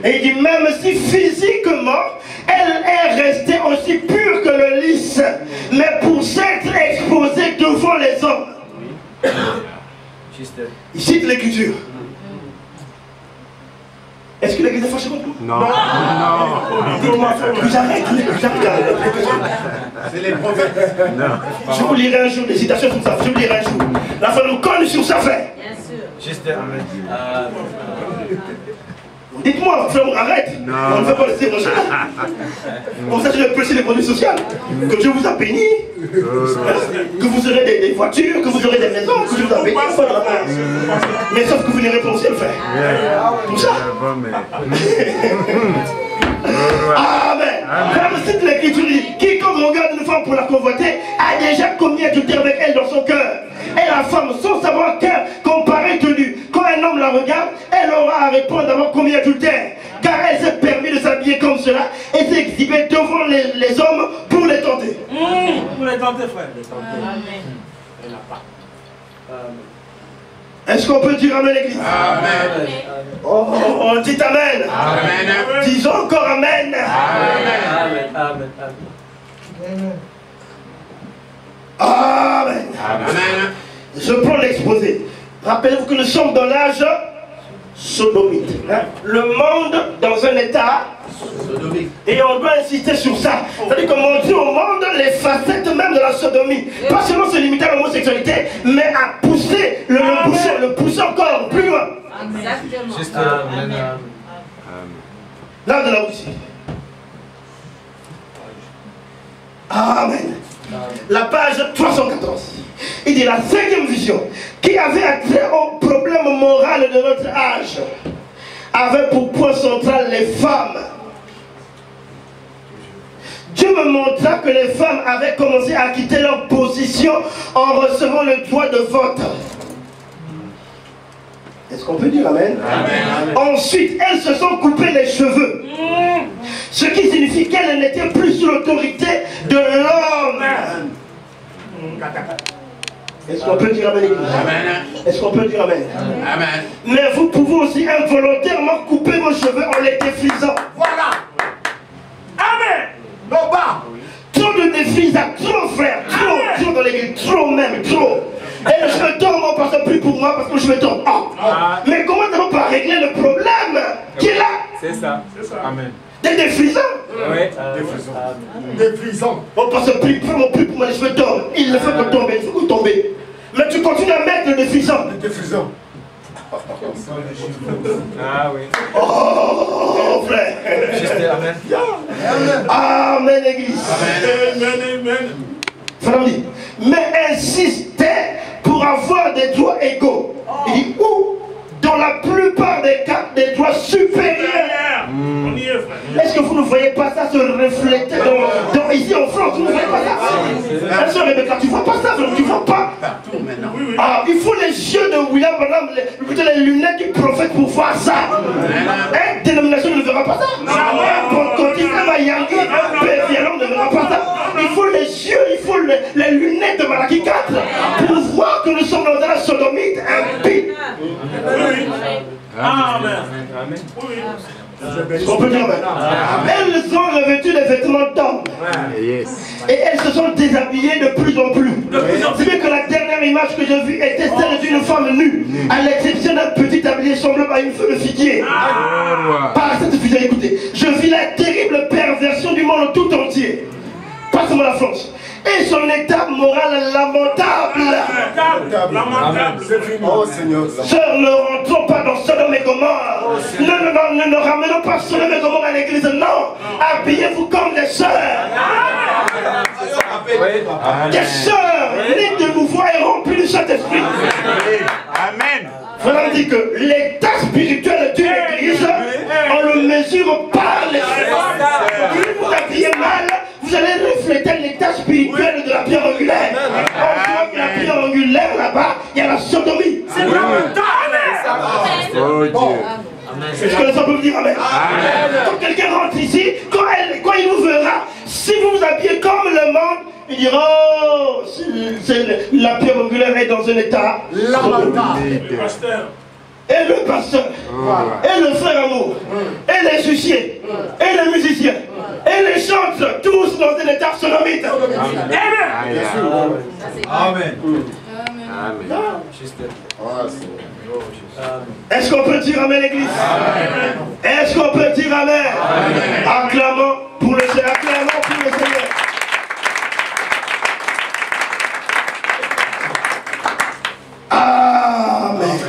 Et il dit, même si physiquement, elle est restée aussi pure que le lys, mais pour s'être exposée devant les hommes. Il cite l'écriture. Est-ce que l'église est fâchée contre vous? Non. Non. Dites-moi, j'arrête. C'est les prophètes. Non. Je vous lirai un jour des citations sur ça. Je vous lirai un jour. La femme nous colle sur sa fin. Bien sûr. Juste Amen. Dites-moi, frère, arrête. Non. On ne veut pas laisser rejeter. Comme ça, je vais presser les produits sociaux. Que Dieu vous a béni. Que vous aurez des voitures, que vous aurez des maisons, que Dieu vous a béni. Mais sauf que vous n'irez pas au ciel, frère. Pour ça. Amen. Comme cite l'écriture, quiconque regarde une femme pour la convoiter a déjà commis adultère avec elle dans son cœur. Et la femme, sans savoir qu'on paraît tenue, quand un homme la regarde, elle aura à répondre d'avoir commis adultère. Car elle s'est permis de s'habiller comme cela et s'exhiber devant les hommes pour les tenter. Pour les tenter, frère. Est-ce qu'on peut dire Amen, l'église? Amen. Oh, on dit Amen. Amen. Disons encore Amen. Amen. Amen. Amen. Amen. Je prends l'exposé. Rappelez-vous que nous sommes dans l'âge sodomite. Le monde dans un état Sodomie. et on doit insister sur ça. C'est-à-dire qu'on montre au monde les facettes même de la sodomie. Pas seulement se limiter à l'homosexualité, mais à pousser le pousser encore plus loin. Exactement. Juste Amen. Là de la Russie. Amen. La page 314. Il dit la cinquième vision qui avait attrait au problème moral de notre âge avait pour point central les femmes. Dieu me montra que les femmes avaient commencé à quitter leur position en recevant le droit de vote. Est-ce qu'on peut dire Amen? Amen. Ensuite, elles se sont coupées les cheveux. Ce qui signifie qu'elles n'étaient plus sous l'autorité de l'homme. Est-ce qu'on peut dire Amen? Amen. Est-ce qu'on peut dire Amen? Amen. Mais vous pouvez aussi involontairement couper vos cheveux en les défrisant. Voilà. Amen. Non bas. Trop de défrisage, trop frère, trop dans l'église, trop même, trop. Et le cheveu tombe, on passe plus pour moi parce que je me tombe. Mais comment n'allons pas régler le problème qui est là? C'est ça. Amen. Des défrisants. Oui. Des prisons. On passe plus pour moi, les cheveux tombent. Il ne fait que tomber, il faut que tomber. Mais tu continues à mettre le défrisant. Des prisons. Ah oui. Oh frère. Juste Amen. Amen, église. Amen. Frère dit, mais insistez pour avoir des droits égaux. Il dit où? Dans la plupart des cas, des droits supérieurs. On y est, frère. Est-ce que vous ne voyez pas ça se refléter ici en France? Vous ne voyez pas ça? Ma soeur Rebecca, tu ne vois pas ça? Tu ne vois pas? Partout maintenant. Ah, il faut les yeux de William Branham, les lunettes du prophète pour voir ça. Une dénomination ne verra pas ça. Un pentecôtiste, un Mayangi, un Pévialon ne verra pas ça. Il faut les yeux, il faut les lunettes de Malachie 4 pour voir que nous sommes dans la sodomite impie. Amen. On peut dire Amen. Elles ont revêtu des vêtements d'hommes. Et elles se sont déshabillées de plus en plus. C'est bien que la dernière image que j'ai vue était celle d'une femme nue, à l'exception d'un petit tablier était semblable à une feuille de figuier. Par cette figuier, écoutez, je vis la terrible perversion du monde tout entier. Pas seulement la France. Et son état moral lamentable. Oh Seigneur. Sœurs, ne rentrons pas dans Sodome et Gomorrhe. Ne ramenons pas Sodome et Gomorrhe à l'église. Non. Habillez-vous comme des sœurs. Des sœurs, nées de nouveau et remplies du Saint-Esprit. Amen. Frère dit que l'état spirituel d'une église, on le mesure par les sœurs. Si vous habillez mal, vous allez refléter l'état spirituel de la pierre angulaire. On voit que la pierre angulaire là-bas, il y a la sodomie. C'est Oh Dieu. est-ce que ça peut me dire amen? Quand quelqu'un rentre ici, quand il vous verra, si vous vous habillez comme le monde, il dira oh, la pierre angulaire est dans un état lamentable. Et le pasteur, et le frère amour, et les huissiers, et les musiciens, et les chantres, tous dans un état sodomite. Amen. Est-ce qu'on peut dire amen l'église? Est-ce qu'on peut dire amen? Acclamons pour le Seigneur. Acclamons pour le Seigneur. Amen.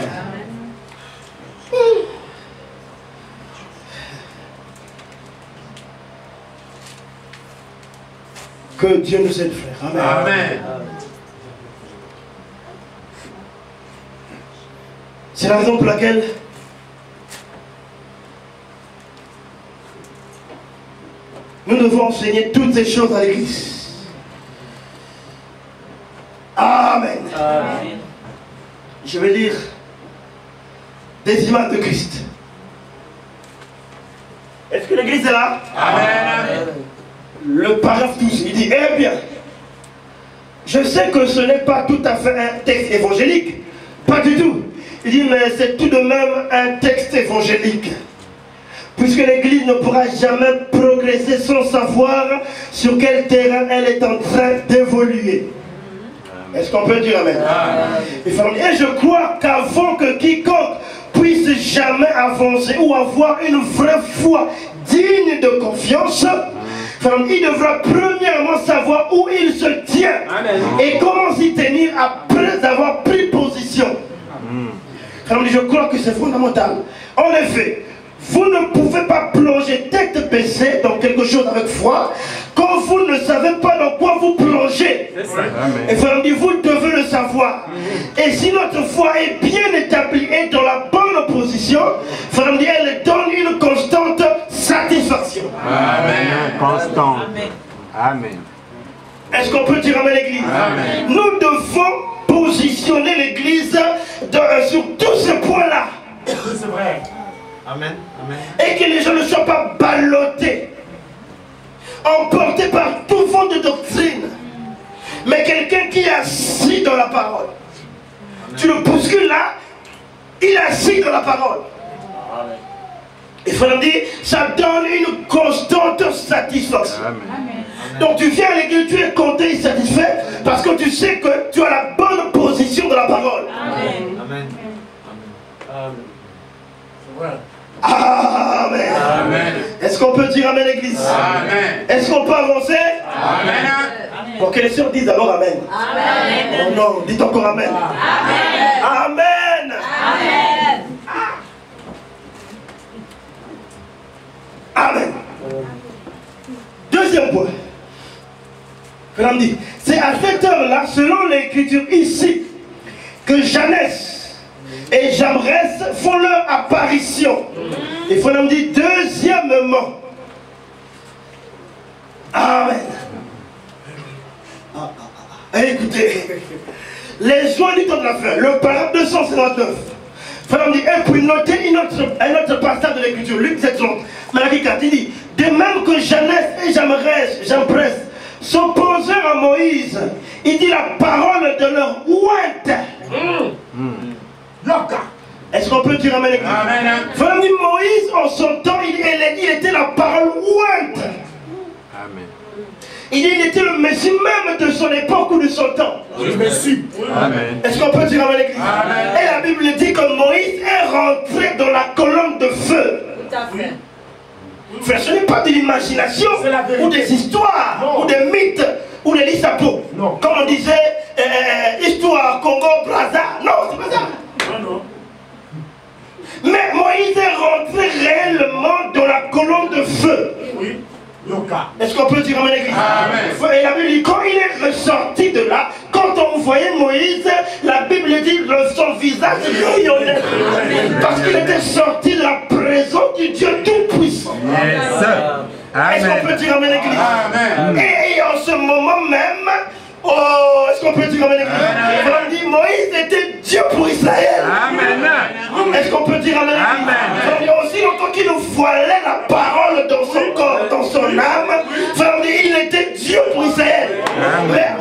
Que Dieu nous aide, frère. Amen. Amen. C'est la raison pour laquelle nous devons enseigner toutes ces choses à l'église. Amen. Amen. Je vais lire des images de Christ. Est-ce que l'église est là? Amen. Le paragraphe 12, il dit, eh bien, je sais que ce n'est pas tout à fait un texte évangélique. Pas du tout. Il dit, mais c'est tout de même un texte évangélique. Puisque l'église ne pourra jamais progresser sans savoir sur quel terrain elle est en train d'évoluer. Est-ce qu'on peut dire amen? Et je crois qu'avant que quiconque puisse jamais avancer ou avoir une vraie foi digne de confiance, il devra premièrement savoir où il se tient. Amen. Et comment s'y tenir après avoir pris position. Je crois que c'est fondamental. En effet, vous ne pouvez pas plonger tête baissée dans quelque chose avec foi quand vous ne savez pas dans quoi vous plongez. Et vous devez le savoir. Et si notre foi est bien établie et dans la bonne position, elle donne une constante satisfaction. Amen. Constant. Amen. Est-ce qu'on peut dire amen l'église? Nous devons positionner l'église sur tous ces points-là. C'est vrai. Amen. Amen. Et que les gens ne soient pas ballottés, emportés par tout vent de doctrine, mais quelqu'un qui est assis dans la parole. Amen. Tu le bouscules là, il est assis dans la parole. Amen. Il faut dire, ça donne une constante satisfaction. Amen. Donc tu viens à l'église, tu es content et satisfait parce que tu sais que tu as la bonne position de la parole. Amen. Amen. Amen. Amen. Amen. Est-ce qu'on peut dire amen l'église? Amen. Est-ce qu'on peut avancer? Amen. Pour que les sœurs disent alors amen. Amen. Oh non, dites encore amen. Amen. Amen. Amen. Amen. Deuxième point. C'est à cette heure-là, selon l'écriture ici, que Jeannès et Jambres font leur apparition. Il faut nous dire deuxièmement. Amen. Écoutez, les joints du temps de la fin, le paragraphe 259. Et puis notez un autre passage de l'écriture, Luc 7:30. Malachie 4, il dit, de même que Jeannès et Jambres s'opposèrent à Moïse, il dit la parole de leur ouinte. Est-ce qu'on peut dire amen l'église? Amen. Moïse en son temps, il était la parole ouinte. Amen. Il était le Messie même de son époque ou de son temps. Le Messie. Amen. Est-ce qu'on peut dire amen l'église? Et la Bible dit que Moïse est rentré ce n'est pas de l'imagination ou des histoires ou des mythes ou des lissapeaux. Comme on disait, histoire Congo-Brazza. Non, c'est pas ça. Non. Mais Moïse est rentré réellement dans la colonne de feu. Oui. Est-ce qu'on peut dire amen l'église? Et la Bible dit, quand il est ressorti de là, quand on voyait Moïse, la Bible dit son visage rayonnait. Parce qu'il était sorti de la présence du Dieu Tout-Puissant. Est-ce qu'on peut dire amen l'église? Et en ce moment même, oh, est-ce qu'on peut dire amen l'église? On dit Moïse était Dieu pour Israël. Est-ce qu'on peut dire amen l'église? Il y a aussi longtemps qu'il nous voilait la parole dans son corps, dans son âme. Il était Dieu pour Israël.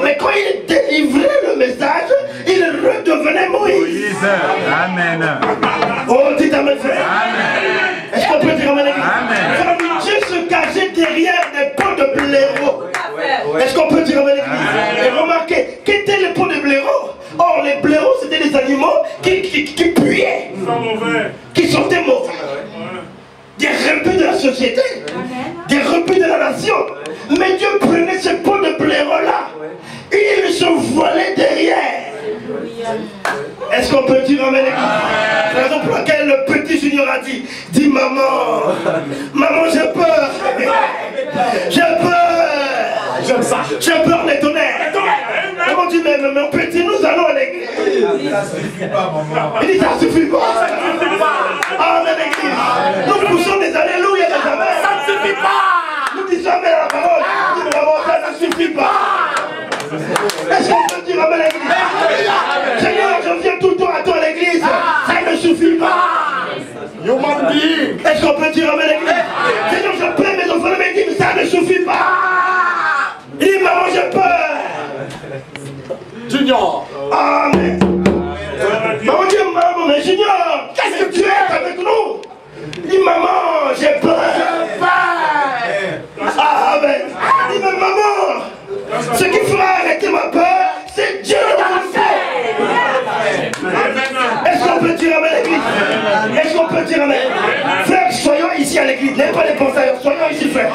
Mais quand il délivrait le message, il redevenait Moïse. Amen. Oh, dites amen, frère. Est-ce qu'on peut dire amen l'église? Dieu se cachait derrière des pots de blaireau. Est-ce qu'on peut dire amen l'église? Et remarquez, qu'étaient les pots de blaireau? Or, les blaireaux, c'était des animaux qui puaient, qui sentaient mauvais. Des rebuts de la société, des rebuts de la nation. Mais Dieu prenait ce pot de blaireau-là et il se voilait derrière. Est-ce qu'on peut dire amen l'église? C'est la raison pour laquelle le petit Junior a dit, maman, j'ai peur. J'ai peur. J'ai peur des tonnerres. Comment tu dis, mais mon petit, nous allons à l'église. Il dit, ça suffit pas, maman. Il dit, ça suffit pas. Amen l'église. Nous poussons des alléluia, des amen. Ça ne suffit pas. Nous disons amen à la parole. Nous disons, ça ne suffit pas. Est-ce qu'on peut dire amen à l'église? Seigneur, je viens tout le temps à toi à l'église. Ça ne suffit pas. Est-ce qu'on peut dire amen à l'église? Seigneur, je plains mes enfants, mais dis, ça ne suffit pas. Il dit, maman, j'ai peur. Junior. Amen. Maman dit, maman, mais Junior, qu'est-ce que tu es avec nous? Il dit, maman, j'ai peur. Amen. Il dit, mais maman, ce qui fera arrêter ma peur, c'est Dieu dans le ciel. Est-ce qu'on peut dire amen à l'église? Est-ce qu'on peut dire amen? Frère, soyons ici à l'église, n'aimez pas les pensées, soyons ici, frère.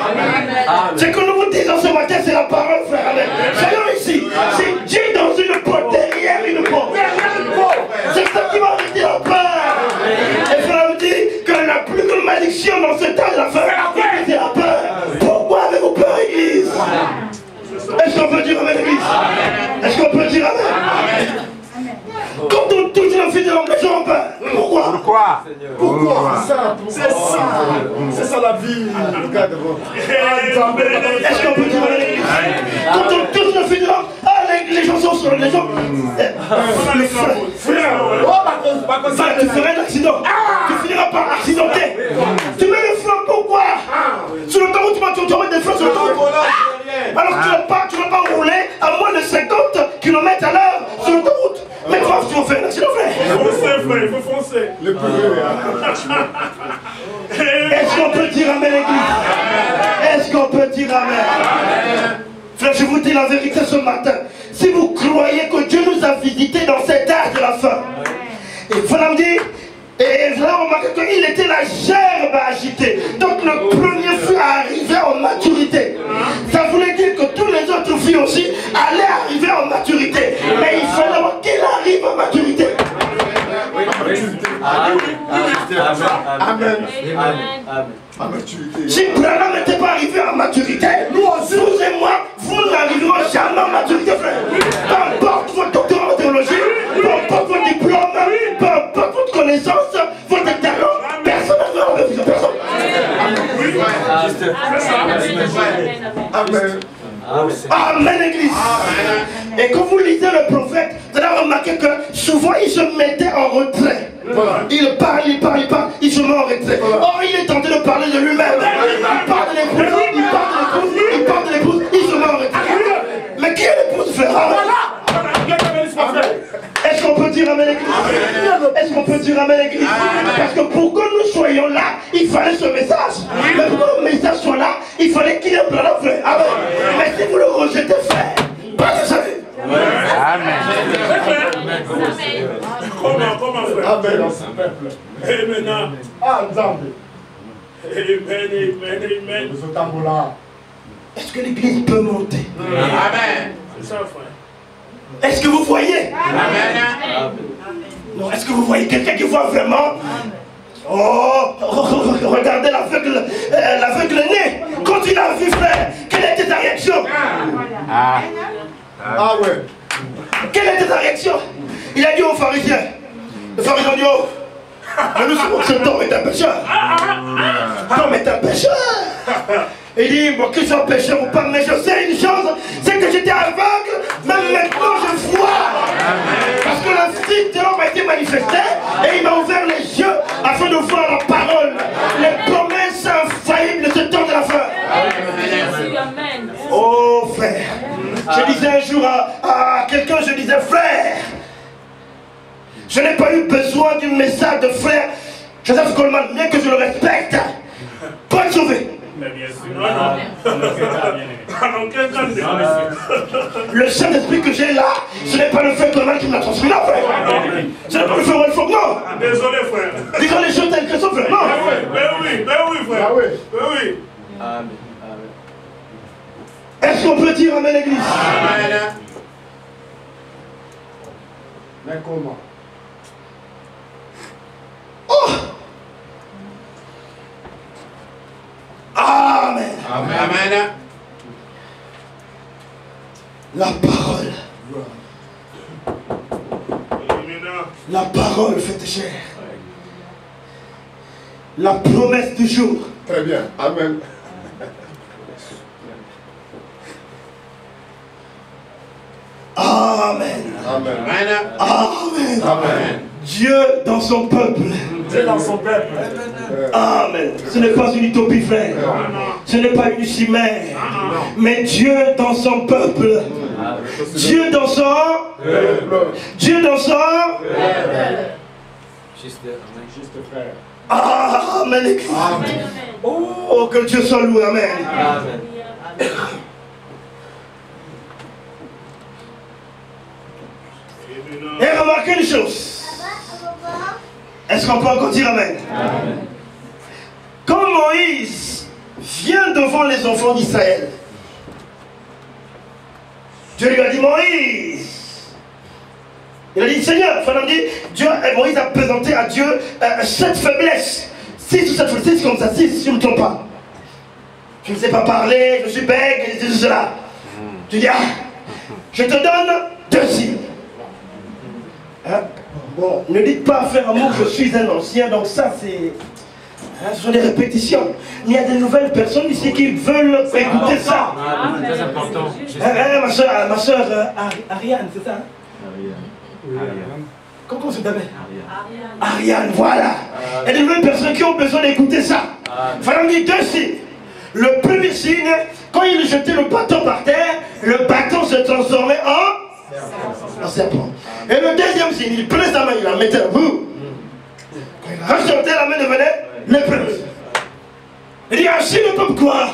Ce que nous vous disons ce matin, c'est la parole, frère. Amen. Soyons ici. C'est Dieu dans une porte, derrière une porte. C'est ça qui va arrêter la peur. Et frère nous dit que la plus grande malédiction dans ce temps de la fin, c'est la peur. Pourquoi avez-vous peur, église? Est-ce qu'on peut dire amen, l'église? Est-ce qu'on peut dire amen? Quand on touche le fils de l'homme, les gens ont peur. Pourquoi? C'est ça la vie. Est-ce qu'on peut dire amen, l'église? Quand on touche le fils de l'homme, les gens sont sur les gens. Frère, tu ferais un accident. Tu finiras par accidenter. Tu mets le flanc, pourquoi? Sur l'autoroute, tu vas mettre des flancs sur l'autoroute. Alors que tu ne vas pas rouler à moins de 50 km à l'heure sur l'autoroute. Mais toi, tu vas faire un accident, frère. Il faut foncer, frère, il faut foncer. Est-ce qu'on peut dire amen, l'église? Est-ce qu'on peut dire amen? Frère, je vous dis la vérité ce matin. Si vous croyez que Dieu nous a visités dans cet âge de la fin, et vous allez me dire, et vous allez remarquer qu'il était la gerbe agitée. Donc le premier fut arrivé en maturité. Ça voulait dire que tous les autres filles aussi allaient arriver en maturité. Mais il fallait d'abord qu'il arrive en maturité. Amen. Si Branham n'était pas arrivé en maturité, nous et moi, vous n'arriverons jamais en maturité, frère. Peu importe votre doctorat en théologie, peu importe votre diplôme, peu importe votre connaissance, votre talent, personne n'arrivera en maturité. Personne. Amen, l'église. Et quand vous lisez le prophète, vous allez remarquer que souvent il se mettait en retrait. Il parle, il se met en retrait. Or il est en train de parler de lui-même. Il parle de l'épouse, il se met en retrait. Mais qui est l'épouse, frère? Est-ce qu'on peut dire amen, l'église? Est-ce qu'on peut dire amen, l'église? Parce que pour que nous soyons là, il fallait ce message. Mais pour que le message soit là, il fallait qu'il y ait un plan, frère. Amen. Mais si vous le rejetez, frère, pas de salut. Amen. Comment, frère? Amen. Et maintenant, Amen. Est-ce que l'église peut monter? Amen. C'est ça, frère. Est-ce que vous voyez? Amen. Non, est-ce que vous voyez quelqu'un qui voit vraiment? Oh, regardez l'aveugle né. Quand il a vu, frère, quelle était ta réaction? Ah ouais. Quelle était ta réaction? Il a dit aux pharisiens. Les pharisiens ont dit, oh, mais nous savons que cet homme est un pécheur. Cet homme est un pécheur. Il dit, bon, qu'il soit pécheur ou pas, mais je sais une chose, c'est que j'étais aveugle, même maintenant je vois. Parce que le Fils de l'homme a été manifesté et il m'a ouvert les yeux afin de voir la parole, les promesses infaillibles de ce temps de la fin. Oh frère, je disais un jour à quelqu'un, je disais, frère, je n'ai pas eu besoin d'un message de frère Joseph Coleman, bien que je le respecte, pour être sauvé. Mais bien sûr, non. Le Saint-Esprit que j'ai là, ce n'est pas le frère Coleman qui me l'a transmis là, frère. Ce n'est pas le frère Wolfgang, non. Désolé, frère. Disons les choses telles que sont, frère, non. Ben oui, frère. Ben oui. Amen. Est-ce qu'on peut dire amen, l'église? Amen. Mais comment? Oh! Amen. Amen. La parole. La parole faite chair. La promesse du jour. Très bien. Amen. Amen. Amen. Amen. Amen. Dieu dans son peuple. Dieu dans son peuple. Amen. Ce n'est pas une utopie, frère. Ce n'est pas une chimère. Mais Dieu dans son peuple. Dieu dans son... Dieu dans son... Juste frère. Amen. Oh, que Dieu soit loué. Amen. Amen. Et remarquez une chose. Est-ce qu'on peut encore dire amen? Amen. Quand Moïse vient devant les enfants d'Israël, Dieu lui a dit, Moïse. Il a dit, Seigneur, Moïse a présenté à Dieu 7 faiblesses. 6 ou 7 faiblesses, comme ça, 6, si je ne me trompe pas. Je ne sais pas parler, je suis bègue, et tout cela. Tu dis, je te donne 2 signes. Hein? Bon, ne dites pas faire amour, je suis un ancien, donc ça c'est... ce sont des répétitions. Mais il y a de nouvelles personnes ici qui veulent écouter ça. C'est très important. Ma soeur Ariane, c'est ça? Comment ça s'appelle? Ariane, voilà. Il y a de nouvelles personnes qui ont besoin d'écouter ça. Il fallait me dire 2 signes. Le premier signe, quand il jetait le bâton par terre, le bâton se transformait en serpent. Et le deuxième signe, il prenait sa main, il la mettait à vous. Quand il rejetait, la main devenait lépreuse. Il dit, ainsi le peuple croit.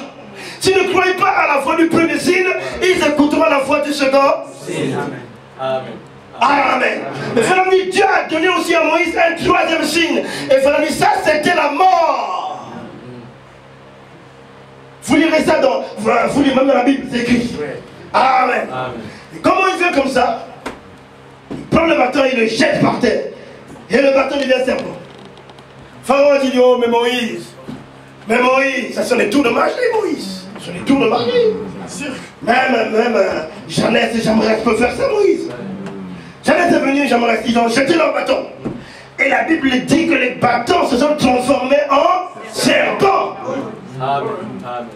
S'ils ne croient pas à la voix du premier signe, ils écouteront la voix du second. Amen. Amen. Mais frère, Dieu a donné aussi à Moïse un 3e signe. Et frère, ça c'était la mort. Vous lirez ça vous lirez même dans la Bible, c'est écrit. Amen. Amen. Et comment il fait comme ça? Il prend le bâton, il le jette par terre. Et le bâton devient serpent. Pharaon dit, oh mais Moïse, ça sont les tours de magie, Moïse. Ce sont les tours de magie. Même Jeannette et Jamrès peuvent faire ça, Moïse. Jeannette est venue, Jamrès, ils ont jeté leur bâton. Et la Bible dit que les bâtons se sont transformés en serpents. Amen. Amen.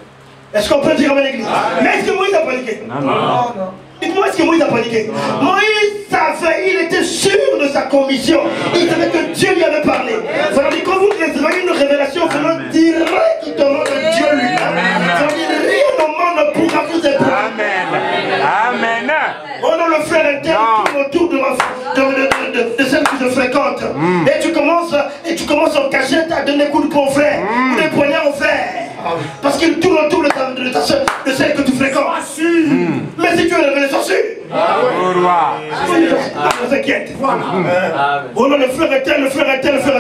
Est-ce qu'on peut dire amen, l'église? Mais est-ce que Moïse a paniqué? Non. Dites-moi, est-ce que Moïse a paniqué? Moïse savait, il était sûr de sa commission. Il savait que Dieu lui avait parlé. Voilà, quand vous recevez une révélation, venant directement de Dieu lui-même. Rien au monde ne pourra vous éprouver. Amen. Oh non, le frère interne tourne autour de celle que je fréquente. Et tu commences en cachette à donner coups de poing au frère, ou des poignards au frère. Parce qu'il tourne autour de celle que tu fréquentes. Mais si tu es révélé sur Au roi. ne t'inquiète. Oh non, le frère interne,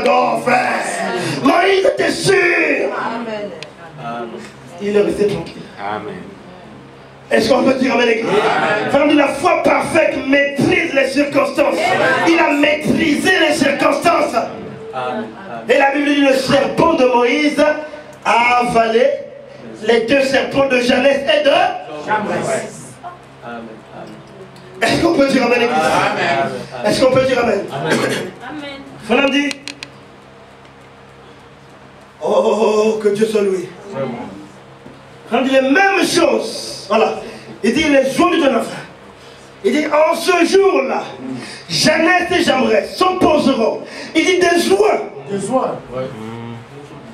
oh frère. Moïse était sûr. Il est resté tranquille. Amen. Est-ce qu'on peut dire amen, l'église? Frère, la foi parfaite maîtrise les circonstances. Il a maîtrisé les circonstances. Et la Bible dit le serpent de Moïse a avalé les deux serpents de Janès et de Jambres. Est-ce qu'on peut dire amen, l'église? Est-ce qu'on peut dire amen? Frère dit, oh, que Dieu soit loué. Frère dit les mêmes choses. Voilà. Il dit les jours du enfant. Il dit en ce jour-là, Janès et Jambres s'opposeront. Il dit des joies. Des joies.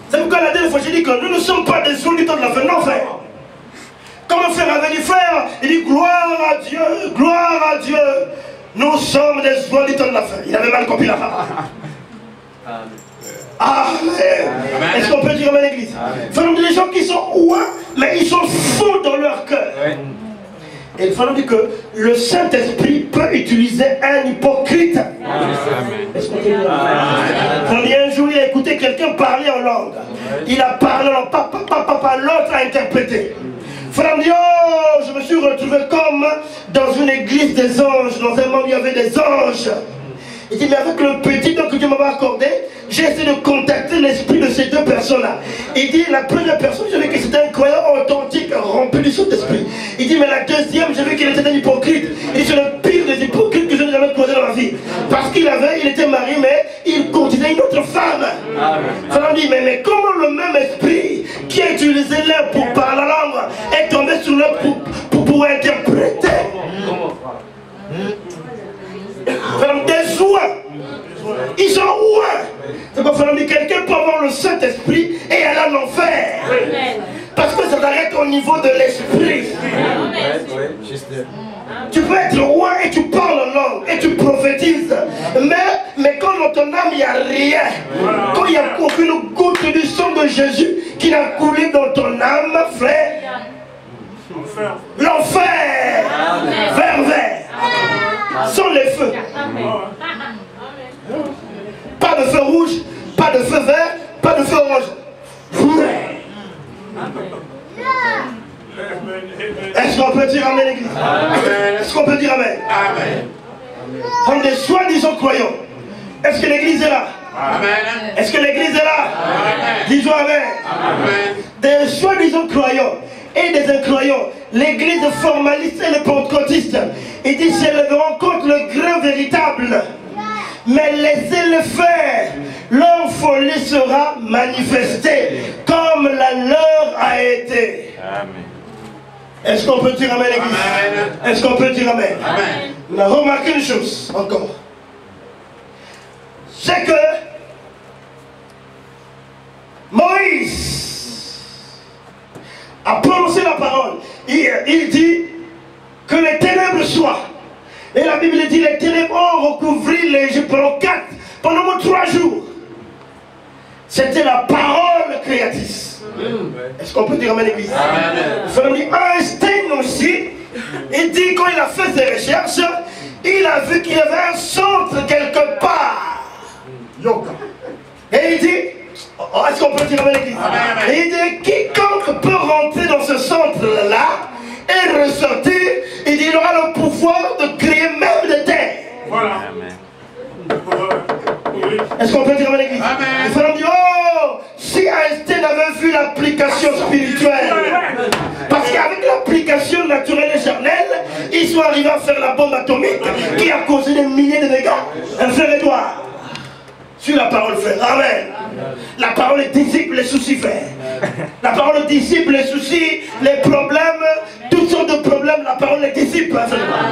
C'est pourquoi la dernière fois j'ai dit que nous ne sommes pas des jours du temps de la fin. Non, frère. Comme un frère avait dit, frère, il dit gloire à Dieu, gloire à Dieu. Nous sommes des jours du temps de la fin. Il avait mal compris la fin. Amen. Est-ce qu'on peut dire amen, l'église? Il faut nous dire des gens qui sont ouins, mais ils sont faux dans leur cœur. Et il faut nous dire que le Saint-Esprit peut utiliser un hypocrite. Est-ce qu'on peut dire amen? Un jour, il a écouté quelqu'un parler en langue. Il a parlé en papa, l'autre a interprété. Frère dit, oh, je me suis retrouvé comme dans une église des anges. Dans un monde, il y avait des anges. Il dit, mais avec le petit temps que Dieu m'avait accordé, j'ai essayé de contacter l'esprit de ces deux personnes-là. Il dit, la première personne, j'ai vu que c'était un croyant authentique, rempli du Saint-Esprit. Il dit, mais la deuxième, j'ai vu qu'il était un hypocrite. Il dit, c'est le pire des hypocrites que je n'ai jamais croisé dans ma vie. Parce qu'il était marié, mais il courtisait une autre femme. Ça dit, mais comment le même esprit qui a utilisé l'un pour parler la langue est tombé sur l'autre pour interpréter? Des ouins. Ils sont ouins. C'est pourquoi quelqu'un peut avoir le Saint-Esprit et aller en enfer. Parce que ça s'arrête au niveau de l'esprit. Tu peux être ouin et tu parles en langue et tu prophétises. Mais quand dans ton âme il n'y a rien, quand il n'y a aucune goutte du sang de Jésus qui n'a coulé dans ton âme, frère, l'enfer, vers. Sans les feux. Pas de feu rouge, pas de feu vert, pas de feu orange. Est-ce qu'on peut dire amen, l'église? Est-ce qu'on peut dire amen? Comme des soi-disant croyants. Est-ce que l'église est là? Est-ce que l'église est là? Disons amen. Des soi-disant croyants et des incroyants, l'église formaliste et les pentecôtistes, ils disent s'élèveront contre le grain véritable. Mais laissez-les faire, leur folie sera manifestée comme la leur a été. Est-ce qu'on peut dire amen, l'église? Est-ce qu'on peut dire amen? On a remarqué une chose encore. C'est que Moïse a prononcé la parole. Il dit que les ténèbres soient. Et la Bible dit les ténèbres ont recouvert l'Égypte pendant 3 jours. C'était la parole créatrice. Est-ce qu'on peut dire amen, l'église? Einstein aussi, il dit quand il a fait ses recherches, il a vu qu'il y avait un centre quelque part. Et il dit, est-ce qu'on peut dire amen, l'église? Et il dit, quiconque peut rentrer dans ce centre-là et ressortir, il dit, il aura le pouvoir de créer même des terres. Voilà. Est-ce qu'on peut dire amen, l'église? Il faut dire, oh, si Einstein avait vu l'application spirituelle, parce qu'avec l'application naturelle et charnelle, ils sont arrivés à faire la bombe atomique qui a causé des milliers de dégâts. Un frère Edouard, sur la parole, frère. Amen. La parole est dissipe les soucis, frère. La parole dissipe les soucis, les problèmes, toutes sortes de problèmes. La parole les dissipe, frère Edouard.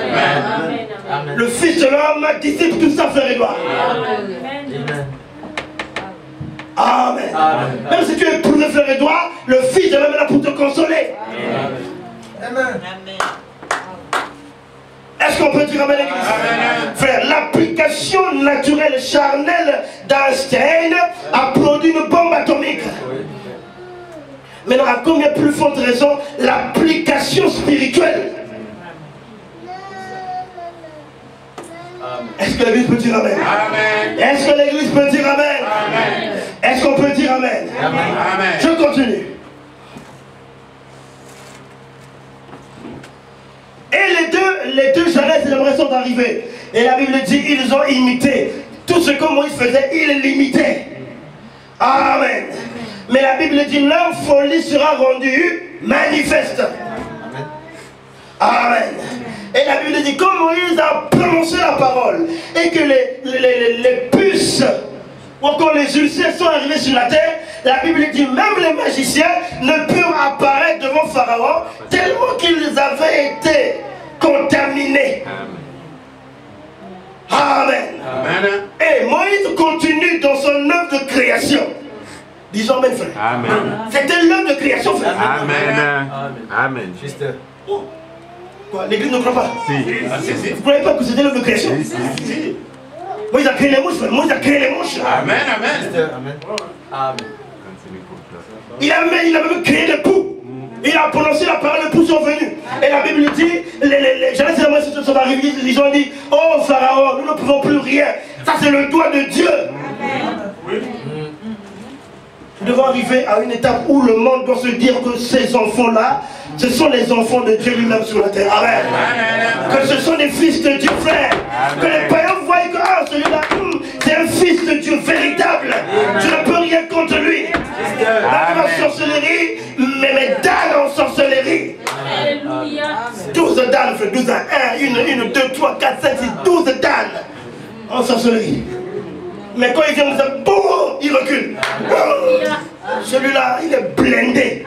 Le Fils de l'homme dissipe tout ça, frère Edouard. Amen. Même si tu es éprouvé, frère Edouard, le Fils de l'homme est là pour te consoler. Amen. Est-ce qu'on peut dire amen, l'église? Frère, l'application naturelle charnelle d'Einstein a produit une bombe atomique. Maintenant, à combien plus forte raison l'application spirituelle? Est-ce que l'église peut dire amen? Est-ce que l'église peut dire amen? Est-ce qu'on peut dire amen? Je continue. Janès et Jambres sont arrivés. Et la Bible dit, ils ont imité. Tout ce que Moïse faisait, ils l'imitaient. Amen. Mais la Bible dit, leur folie sera rendue manifeste. Amen. Et la Bible dit, comme Moïse a prononcé la parole, et que les puces, ou encore les ulcères sont arrivés sur la terre, la Bible dit, même les magiciens ne purent apparaître devant Pharaon, tellement qu'ils avaient été contaminés. Amen. Amen. Et Moïse continue dans son œuvre de création. Disons Amen, frère. Amen. C'était l'œuvre de création, frère. Amen. Amen. Juste. Quoi, l'église ne croit pas? Si. Vous ne croyez pas que c'était l'œuvre de création? Si. Moïse a créé les mouches, frère. Moïse a créé les mouches. Amen, amen. Amen. Amen. Il a même créé des poux. Il a prononcé la parole, les poux sont venus. Et la Bible dit, les gens sont arrivés, ils ont dit, oh Pharaon, nous ne pouvons plus rien. Ça c'est le doigt de Dieu. Oui. Nous devons arriver à une étape où le monde doit se dire que ces enfants-là, ce sont les enfants de Dieu lui-même sur la terre. Amen. Que ce sont des fils de Dieu, frère. Que les païens voient que ah, celui-là, c'est un fils de Dieu véritable. Tu ne peux rien contre lui. Même en sorcellerie, mais Dan en sorcellerie. 12 Dan, frère, 12 à 1, 2, 3, 4, 5, 6, 12 Dan en sorcellerie. Mais quand il vient nous dire, boum, il recule. Celui-là, il est blindé.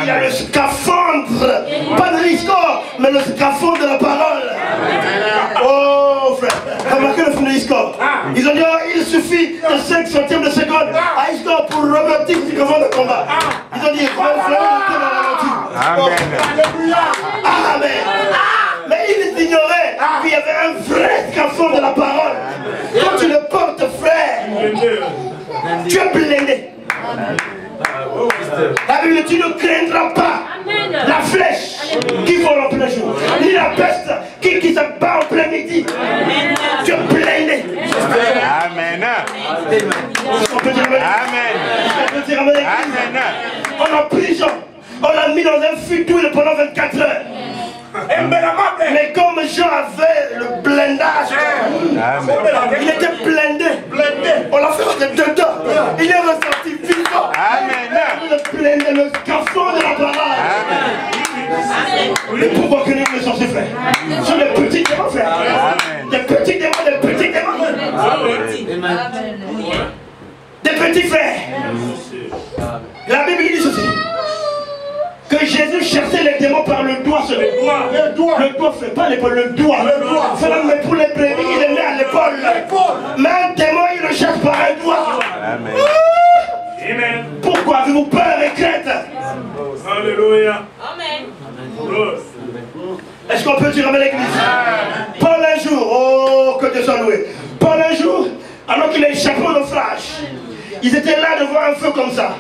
Il a le scaphandre. Pas de risque, mais le scaphandre de la parole. Oh, frère. Remarquez le film de Hiscore. Ils ont dit, oh, il suffit de 5 centièmes de seconde à Hiscore pour remonter le de combat. Ils ont dit, Amen. Amen. Mais ils ignoraient qu'il y avait un vrai scaphandre de la parole. Quand tu le portes, frère, tu es blindé. La Bible, tu ne craindras pas la flèche qui vole en plein jour, ni la peste qui se bat en plein midi. Tu es blindé. Amen. On peut dire Amen. Amen. On a prison. On l'a mis dans un fût d'huile pendant 24 heures. Mais comme Jean avait le blindage, il était blindé. On l'a fait rentrer dedans. Il est ressorti vivant. Le scaphandre de la parole. Mais pourquoi que nous sommes ces frères? Ce sont des petits démons, frère. Des petits démons. Des petits frères. La Bible dit ceci. Que Jésus cherchait les démons par le doigt seulement. Le doigt fait pas l'épaule, le doigt. Mais pour les brebis, il est né à l'épaule. Mais un démon, il le cherche par un doigt. Amen. Pourquoi avez-vous peur et crainte? Alléluia. Amen. Est-ce qu'on peut dire Amen l'église? Paul un jour, oh que Dieu soit loué. Paul un jour, alors qu'il a échappé au naufrage, ils étaient là devant un feu comme ça.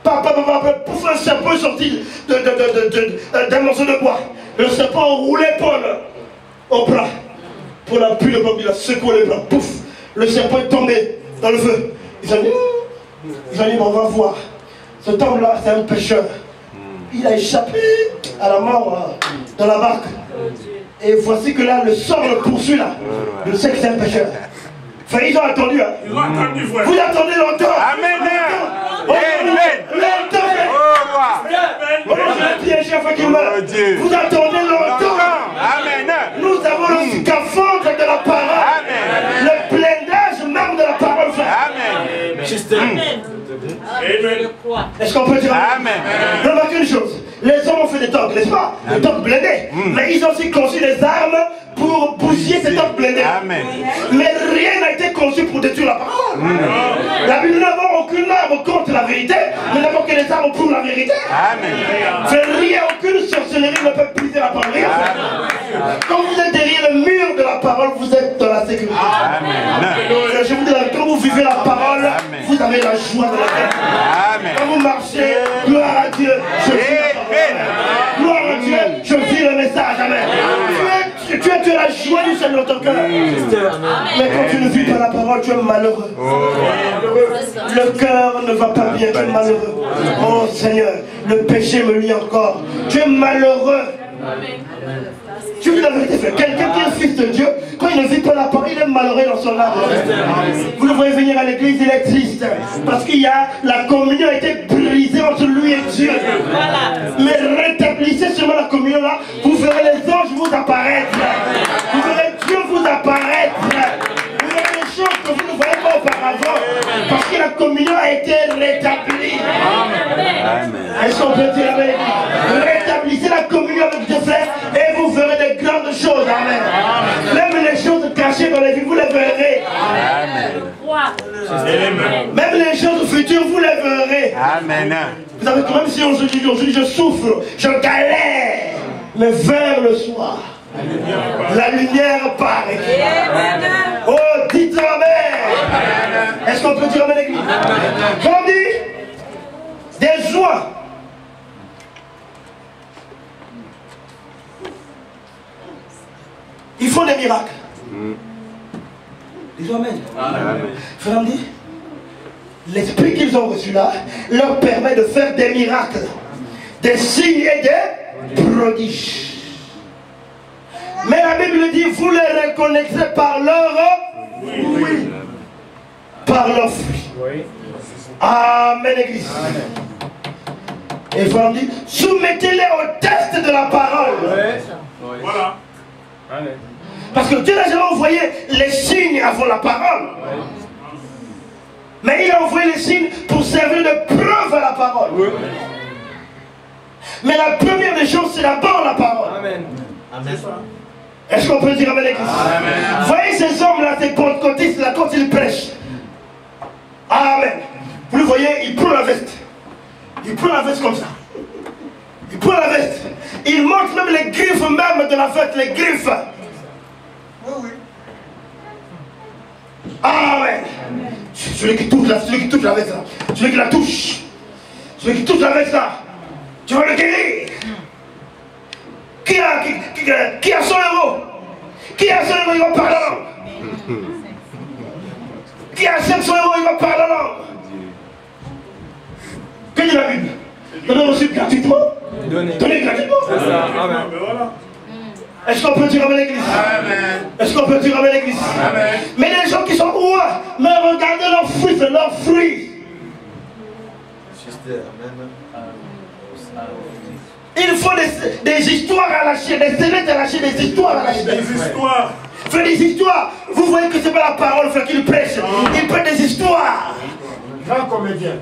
Pour un serpent sorti d'un morceau de bois. Le serpent roulait Paul au bras. Paul a pu le bloc, il a secoué les bras. Pouf! Le serpent est tombé dans le feu. Ils ont dit, on va voir. Cet homme-là, c'est un pécheur. Il a échappé à la mort dans la barque. Et voici que là, le sort le poursuit là. Je sais que c'est un pécheur. Enfin, ils ont attendu. Hein. Ils ont attendu, frère. Vous attendez longtemps. Amen. Longtemps. On a piégé afin qu'il meure. Vous attendez longtemps. Amen. Nous avons le scaphandre de la parole. Amen. Le blindage même de la parole, frère. Amen. Juste. Est-ce qu'on peut dire Amen. Remarquez une chose. Les hommes ont fait des tanks, n'est-ce pas? Des tanks blindés. Mais ils ont aussi conçu des armes pour bousiller ces tanks blindés. Amen. Mais rien n'a été conçu pour détruire la parole. La Bible, nous n'avons aucune arme contre la vérité. Nous n'avons que les armes pour la vérité. Amen. Rien, aucune sorcellerie ne peut briser la parole. Quand vous êtes derrière le mur de la parole, vous êtes dans la sécurité. Amen. Je vous dis, quand vous vivez la parole, vous avez la joie de la terre. Amen. Quand vous marchez, gloire à Dieu, je vis la parole. Gloire à Dieu, je vis le message. Amen. Tu as la joie du Seigneur dans ton cœur. Mais quand tu ne vis pas la parole, tu es malheureux. Le cœur ne va pas bien, tu es malheureux. Oh Seigneur, le péché me lie encore. Tu es malheureux. Je dis la vérité, frère. Quelqu'un qui est fils de Dieu, quand il ne vit pas la parole, il est malheureux dans son âme. Vous le voyez venir à l'église, il est triste. Parce qu'il y a, la communion a été brisée entre lui et Dieu. Mais rétablissez seulement la communion là, vous verrez les anges vous apparaître. Vous verrez Dieu vous apparaître. Vous verrez les choses que vous ne voyez pas auparavant. Parce que la communion a été rétablie. Est-ce qu'on peut dire avec lui? Rétablissez la communion avec Dieu, frère, et vous verrez des grandes choses. Amen. Même les choses cachées dans les vies, vous les verrez. Même les choses futures, vous les verrez. Amen. Vous savez que même si aujourd'hui je souffre, je galère, mais vers le soir, la lumière paraît. Oh, dites amen. Est-ce qu'on peut dire amen l'église? Quand on dit des joies. Ils font des miracles. Ils ont amen. Frère, dit, l'esprit qu'ils ont reçu là leur permet de faire des miracles, des signes et des prodiges. Mais la Bible dit, vous les reconnaîtrez par leur fruit. Par leurs fruits. Amen, église. Et frère, dit, soumettez-les au test de la parole. Voilà. Parce que Dieu n'a jamais envoyé les signes avant la parole. Mais il a envoyé les signes pour servir de preuve à la parole. Mais la première des choses, c'est d'abord la parole. Amen. Amen. Est-ce qu'on peut dire amen l'église? Voyez ces hommes-là, ces pentecôtistes là, quand ils prêchent. Amen. Vous le voyez, il prend la veste. Il prend la veste comme ça. Il prend la veste. Il montre même les griffes même de la veste, les griffes. Amen. Celui qui touche la veste là. Celui qui la touche. Celui qui touche la veste là. Tu vas le guérir. Qui a son héros? Qui a son héros, il va parler en langue. Qui a son héros, il va parler en langue. Que dit la Bible? Donnez aussi gratuitement. Donnez gratuitement. Est-ce qu'on peut dire avec l'église? Est-ce qu'on peut dire avec l'église? Mais les gens qui sont rois, mais regardez leurs fruits, c'est leurs fruits. Il faut des histoires à lâcher, des squelettes à lâcher, des histoires à lâcher. Des histoires. Fait des histoires. Vous voyez que c'est pas la parole qu'il prêche. Il prêche des histoires. Grand comédien.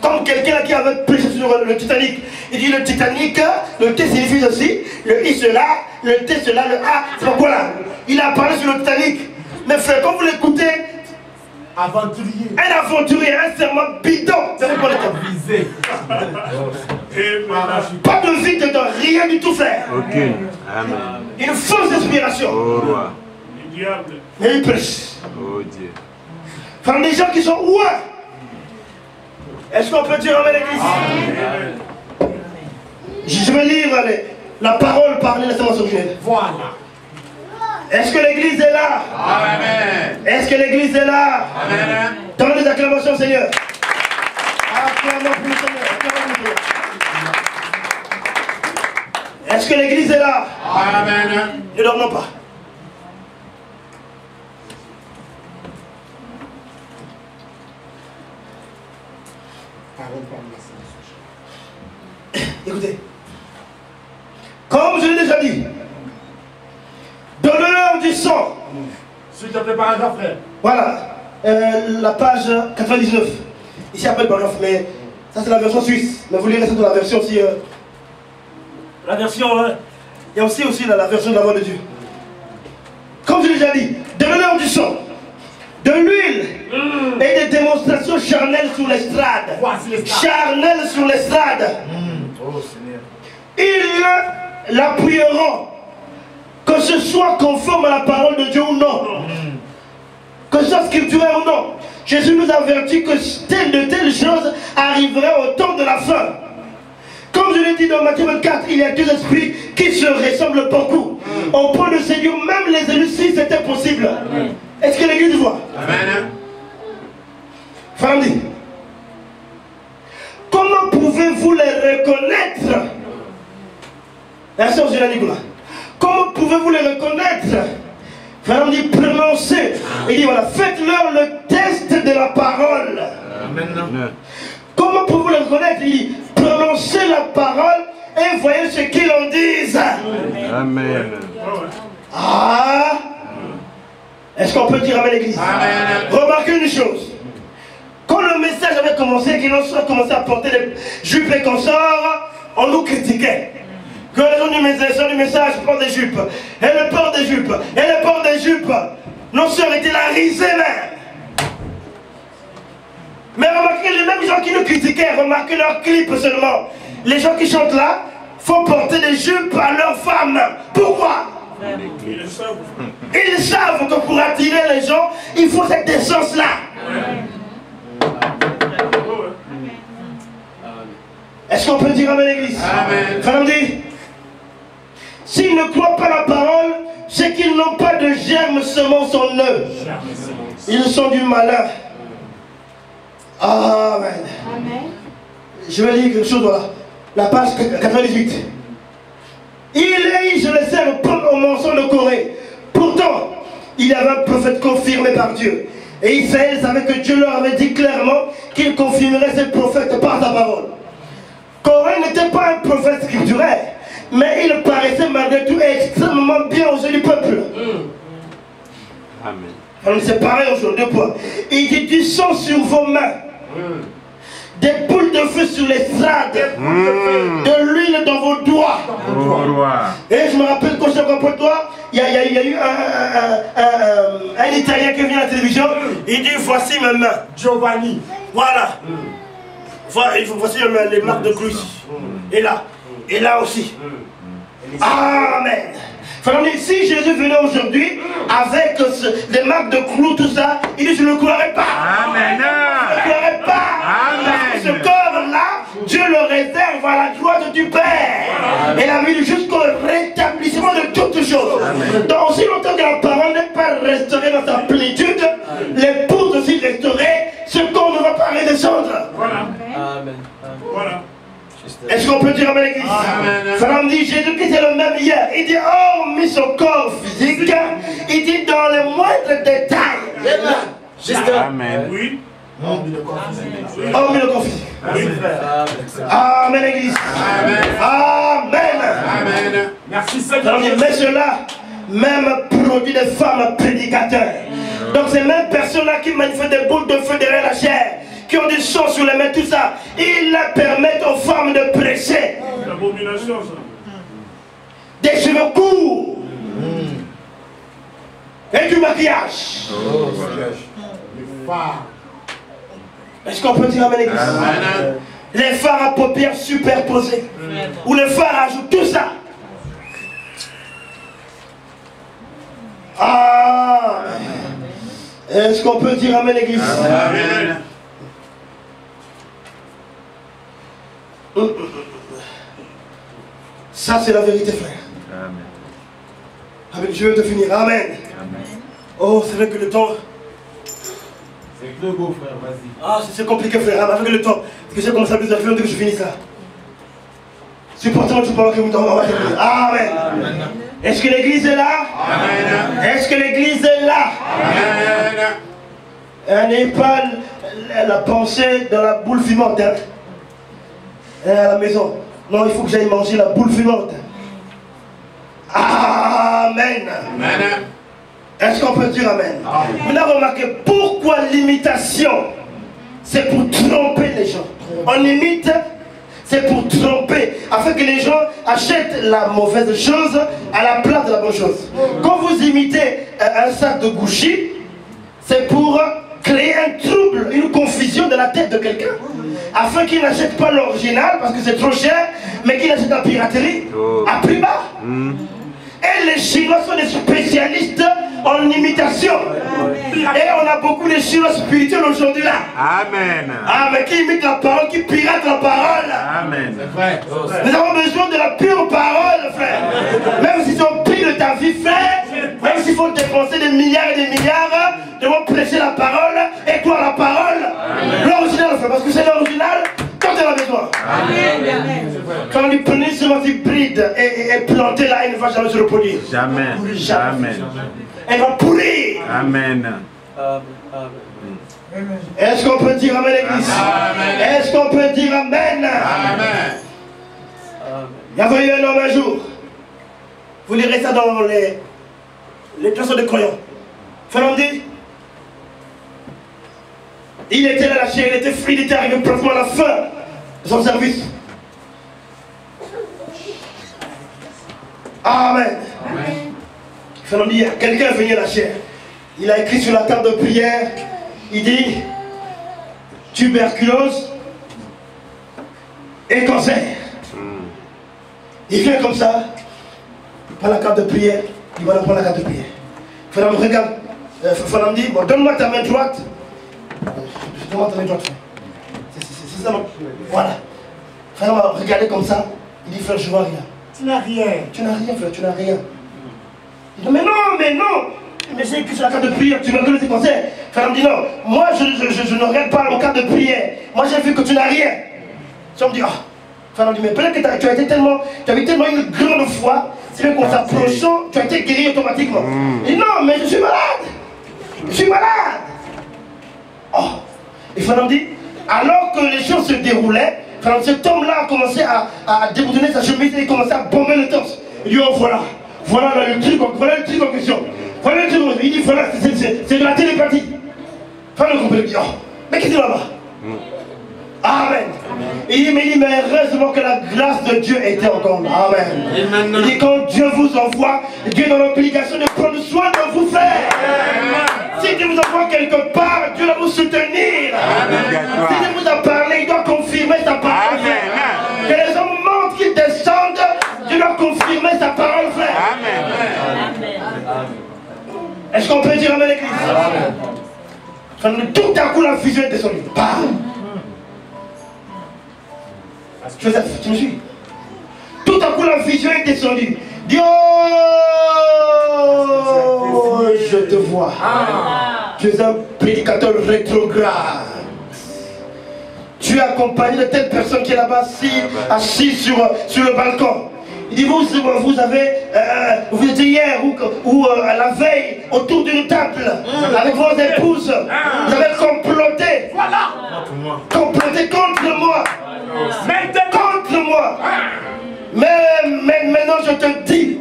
Comme quelqu'un qui avait prêché sur le Titanic. Il dit le Titanic, le T signifie ceci, le I cela, le T cela, le A. Donc voilà. Il a parlé sur le Titanic. Mais frère, quand vous l'écoutez, Aventurier. un aventurier, un serment bidon. C'est quoi le terme? Visé. Pas de vie dedans, rien du tout, frère. Aucune. Amen. Une fausse inspiration. Oh roi. Le diable. Mais il prêche. Oh Dieu. Enfin, des gens qui sont ouins. Est-ce qu'on peut dire amen l'église? Je vais lire la parole parlée de la séance originelle. Voilà. Est-ce que l'église est là? Amen. Est-ce que l'église est là? Amen. Donnez des acclamations, Seigneur. Acclamons pour le Seigneur. Acclamons pour le Seigneur. Est-ce que l'église est là? Amen. Ne dormons pas. Écoutez, comme je l'ai déjà dit, donnez-leur du sang. S'il te plaît, paragraphe, frère. Voilà, la page 99. Ici, appelle paragraphe, mais ça c'est la version suisse. Mais vous lirez ça dans la version aussi. La version, il y a aussi la version de la voix de Dieu. Comme je l'ai déjà dit, donnez-leur du sang, de l'huile et des démonstrations charnelles sur l'estrade. Charnelles sur l'estrade. Oh Seigneur. Ils l'appuieront, que ce soit conforme à la parole de Dieu ou non, que ce soit scripturaire ou non. Jésus nous avertit que de telles choses arriveraient au temps de la fin. Comme je l'ai dit dans Matthieu 24, il y a deux esprits qui se ressemblent beaucoup. Au point de séduire même les élus si c'était possible. Est-ce que l'église voit? Amen. Famille, comment pouvez-vous les reconnaître? La sœur Nicolas, comment pouvez-vous pouvez-vous les reconnaître? Frère, on dit prononcez. Il dit voilà, faites-leur le test de la parole. Amen. Comment pouvez-vous les reconnaître? Il dit prononcez la parole et voyez ce qu'ils en disent. Amen. Ah! Est-ce qu'on peut dire amen l'église? Amen. Remarquez une chose. Quand le message avait commencé, qu'ils ont commencé à porter des jupes et consorts, on nous critiquait. Que les gens du message portent des jupes. Elle porte des jupes. Elle porte des jupes. Nos sœurs étaient la risée même. Mais remarquez les mêmes gens qui nous critiquaient, remarquez leurs clips seulement. Les gens qui chantent là font porter des jupes à leurs femmes. Pourquoi? Ils savent que pour attirer les gens, il faut cette essence-là. Est-ce qu'on peut dire amen l'église? Amen. Frère dit, s'ils ne croient pas la parole, c'est qu'ils n'ont pas de germe semence en eux. Ils sont du malin. Amen. Je vais lire quelque chose, voilà. La page 98. Je le sais, répondre au mensonge de Corée. Pourtant, il y avait un prophète confirmé par Dieu. Et Israël savait que Dieu leur avait dit clairement qu'il confirmerait ses prophètes par sa parole. Corée n'était pas un prophète scripturaire, mais il paraissait malgré tout extrêmement bien aux yeux du peuple. Amen. On s'est pareil aujourd'hui. Il dit du sang sur vos mains. Des boules de feu sur l'estrade, de l'huile dans vos doigts. Et je me rappelle quand j'étais au Campotois, il y a eu un Italien qui est venu à la télévision, il dit voici mes mains. Giovanni. Voilà. Voici les marques de clous ici. Et là aussi. Amen. Si Jésus venait aujourd'hui avec les marques de clous, tout ça, il dit je ne le croirais pas. Amen. Je ne le croirais pas. Amen. Parce que ce corps-là, Dieu le réserve à la droite du Père. Et la vie jusqu'au rétablissement de toutes choses. Donc aussi longtemps que la parole n'est pas restaurée dans sa plénitude, l'épouse aussi restaurée, ce corps ne va pas redescendre. Voilà. Amen. Voilà. Est-ce qu'on peut dire amen l'église? Frère dit Jésus-Christ est le même hier. Il dit hormis son corps physique, il dit dans les moindres détails. Amen. Oui. Hormis le corps physique. Amen l'église. Amen. Amen. Merci Seigneur. Mais cela même produit des femmes prédicateurs. Donc ces mêmes personnes-là qui manifestent des boules de feu derrière la chair, qui ont du sang sur les mains, tout ça, ils permettent aux femmes de prêcher. L'abomination, ça. Des cheveux courts. Et du maquillage. Les phares. Est-ce qu'on peut dire amen l'église? Amen. Les phares à paupières superposées. Ou les phares ajoutent tout ça. Ah. Est-ce qu'on peut dire amen l'église? Amen. Ça c'est la vérité, frère. Amen. Avec Dieu de finir. Amen. Oh, c'est vrai que le temps. C'est que le beau frère, vas-y. Ah, c'est compliqué, frère. Avec le temps. Parce que j'ai commencé à plus de faire que je finisse là. Supportons tout pendant que vous dormez. Amen. Est-ce que l'église est là? Amen. Est-ce que l'église est là? Amen. Elle n'est pas la pensée dans la boule fumante. Hein? À la maison. Non, il faut que j'aille manger la boule fumante. Amen. Amen. Est-ce qu'on peut dire amen? Maintenant, remarquez pourquoi l'imitation, c'est pour tromper les gens. On imite, c'est pour tromper, afin que les gens achètent la mauvaise chose à la place de la bonne chose. Quand vous imitez un sac de Gucci, c'est pour créer un trouble, une confusion dans la tête de quelqu'un, afin qu'il n'achète pas l'original parce que c'est trop cher, mais qu'il achète la piraterie à prix bas. Et les Chinois sont des spécialistes en imitation. Et on a beaucoup de Chinois spirituels aujourd'hui là. Amen. Ah, mais qui imite la parole, qui pirate la parole. Amen. Nous avons besoin de la pure parole, frère. Même s'ils ont pris de ta vie, frère, même s'il faut dépenser des milliards et des milliards, devons prêcher la parole et toi la parole. L'original, frère, parce que c'est l'original quand tu es à la maison. toi. Quand on prenez une semence hybride et plantée là, elle ne va jamais se reproduire. Jamais. Amen. Elle va pourrir. Amen. Est-ce qu'on peut dire amen, l'église? Est-ce qu'on peut dire amen? Amen. Il y avait eu un homme un jour. Vous lirez ça dans les chansons de croyants. Fernand dit, il était là, la chair, il était arrivé pratiquement à la fin de son service. Amen. Fernand dit, quelqu'un est venu à la chair. Il a écrit sur la table de prière, il dit, tuberculose et cancer. Il vient comme ça, il prend la carte de prière, il va prendre la carte de prière. Fernand me regarde, Fernand me dit, bon, donne-moi ta main droite. Je demande ta main droite. C'est ça, non? Voilà. Fernand m'a regardé comme ça, il dit, frère, je vois rien. Tu n'as rien. Tu n'as rien, frère, tu n'as rien. Il dit, mais non. Mais j'ai écrit sur la carte de prière, tu me donnes tes conseils. Fernand me dit, non, moi je ne regarde pas mon carte de prière. Moi j'ai vu que tu n'as rien. Ça me dit, ah. Fernand dit, mais peut-être que tu avais tellement une grande foi, c'est bien qu'en s'approchant, tu as été guéri automatiquement. Il dit, non, mais je suis malade. Je suis malade. Oh. Et Fernand dit, alors que les choses se déroulaient, cet homme-là a commencé à déboutonner sa chemise et il commençait à bomber le torse. Il dit, oh voilà le truc en question. Voilà le truc en question. Il dit, voilà, c'est de la télépathie. Fernand comprend, il dit, oh, mais qu'est-ce qu'il y a là-bas? Amen. Il dit, mais heureusement que la grâce de Dieu était encore là. Amen. Il dit, quand Dieu vous envoie, Dieu est dans l'obligation de prendre soin de vous, frère. Si Dieu vous envoie quelque part, Dieu doit vous soutenir. Si Dieu vous a parlé, il doit confirmer sa parole. Que les hommes montent, qu'ils descendent, Dieu doit confirmer sa parole, frère. Est-ce qu'on peut dire amen, l'église? Tout à coup, la vision est descendue. Joseph, tu me suis? Tout à coup la vision est descendue. Dieu, je te vois. Tu es un prédicateur rétrograde. Tu es accompagné de telle personne qui est là-bas assis sur le balcon. Il dit, vous étiez hier ou la veille autour d'une table avec vos épouses. Vous avez comploté. Comploté contre moi. Contre moi. Mais maintenant je te dis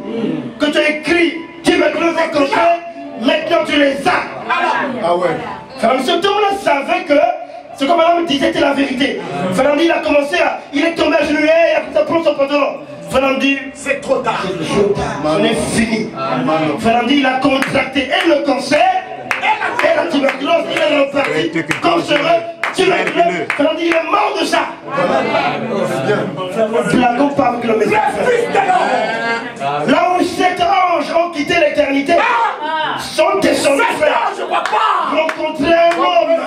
que tu as écrit, tu me closes et cochons, maintenant tu les as. Ah ouais. Ce homme-là savait que ce que madame disait était la vérité. Fernand dit, il est tombé à genoux, il a pris son pantalon. Fernand dit, c'est trop tard. On est fini. Fernand dit, il a contracté et le cancer, et la tuberculose, il est reparti cancéreux. Fernand dit, il est mort de ça. Blaguons pas avec le message. Là où 7 anges ont quitté l'éternité, sont descendus, frère. Rencontrer un homme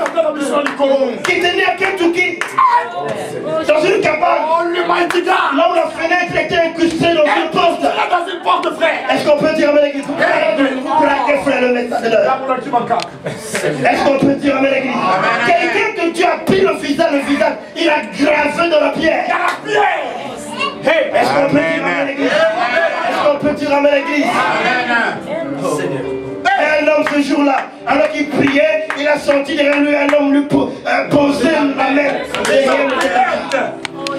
qui était né à Kentucky, dans une cabane, là où la fenêtre était incrustée dans une porte. Est-ce qu'on peut dire amen, l'église? Plaquez, frère, le message de l'heure. Est-ce qu'on peut dire amen, l'église? Quelqu'un que Dieu a pris le visage, il a gravé dans la pierre. Est-ce qu'on peut dire amen, l'église? Est-ce qu'on peut dire amen, l'église? Un homme ce jour-là, alors qu'il priait, il a senti derrière lui un homme lui poser la main.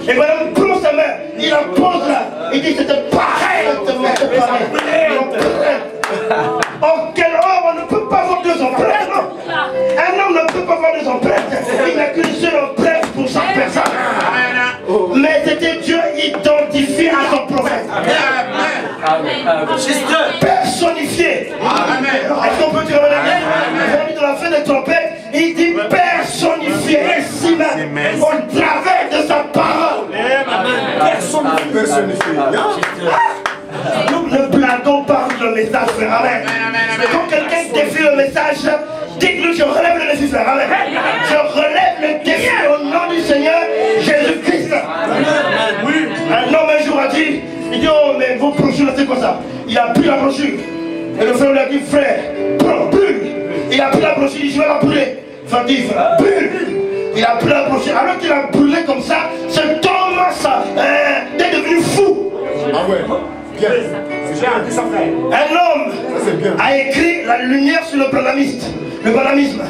Et voilà, il prend sa main, il la pose là, il dit c'était pareil. Oh, quel homme, on ne peut pas avoir 2 empreintes, non? Un homme ne peut pas avoir 2 empreintes, il n'a qu'une seule empreinte pour chaque personne. Mais c'était Dieu identifié à son prophète. Personnifié. Est-ce qu'on peut dire amen? Dans la fin des trompettes, il dit personnifié. Ici même, au travers de sa parole. Personnifié. Nous ne blaguons pas le message, frère. Amen. Quand quelqu'un défie le message, dites-lui, je relève le défi, frère. Amen. Je relève le défi au nom du Seigneur Jésus-Christ. Oui. Un homme un jour a dit, il dit, oh, mais vos brochures, c'est quoi ça? Il a pris la brochure. Et le frère lui a dit, frère, brûle. Il a pris la brochure, il dit, je vais la brûler. Frère dit, brûle. Il a pu l'approcher. Alors qu'il a brûlé comme ça, cet homme est devenu fou. Ah ouais. Bien. C'est bien. Ça fait. Un homme C'est bien. a écrit la lumière sur le banamisme.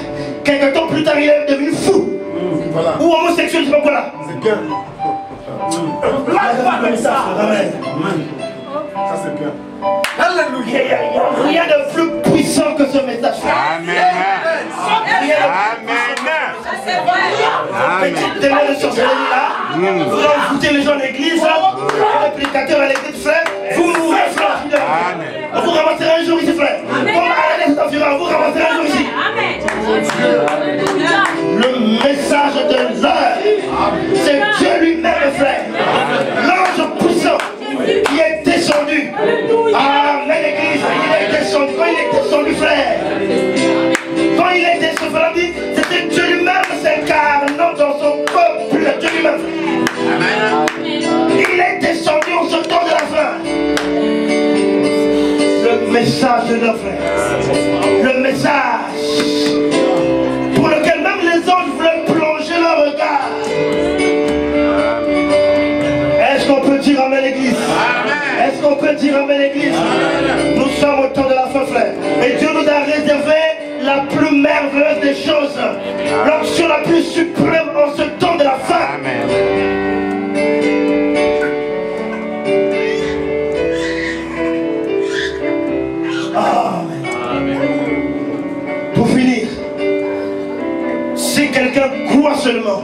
Quelques temps plus tard, il est devenu fou. Voilà. Ou homosexuel, je sais pas quoi là. C'est bien. Amen. Ça c'est bien. Il n'y a rien de plus puissant que ce message. Amen. Amen. Petit témoin de sorcellerie là, vous envoûtez les gens à l'église, les prédicateurs à l'église, frère, vous mourrez, frère. Amen. Vous ramasserez un jour ici, frère. Comme à l'aise d'environ, vous ramasserez un jour ici. Le message de l'heure, c'est Dieu lui-même, frère. L'ange puissant qui est descendu. Amen, l'église, il est descendu. Quand il est descendu, frère, quand il est descendu, c'était Dieu lui-même s'incarnant dans son peuple, Dieu lui-même. Il est descendu en ce temps de la fin. Le message de nos frères, le message pour lequel même les anges voulaient plonger leur regard. Est-ce qu'on peut dire amen l'église? Est-ce qu'on peut dire amen l'église? Nous sommes au temps de la fin, frère. Et Dieu nous a réservé la plus merveilleuse des choses, l'option la plus suprême en ce temps de la fin. Amen. Pour finir, si quelqu'un croit seulement,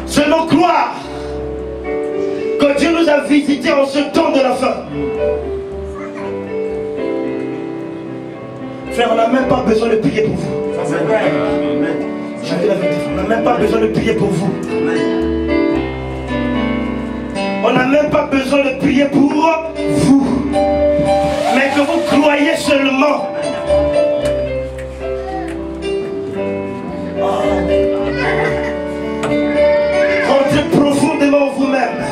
seulement croire que Dieu nous a visités en ce temps de la fin. Frère, on n'a même pas besoin de prier pour vous. Ça c'est vrai. Je dis la vérité, on n'a même pas besoin de prier pour vous. On n'a même pas besoin de prier pour vous. Mais que vous croyez seulement. Rentrez profondément en vous-même.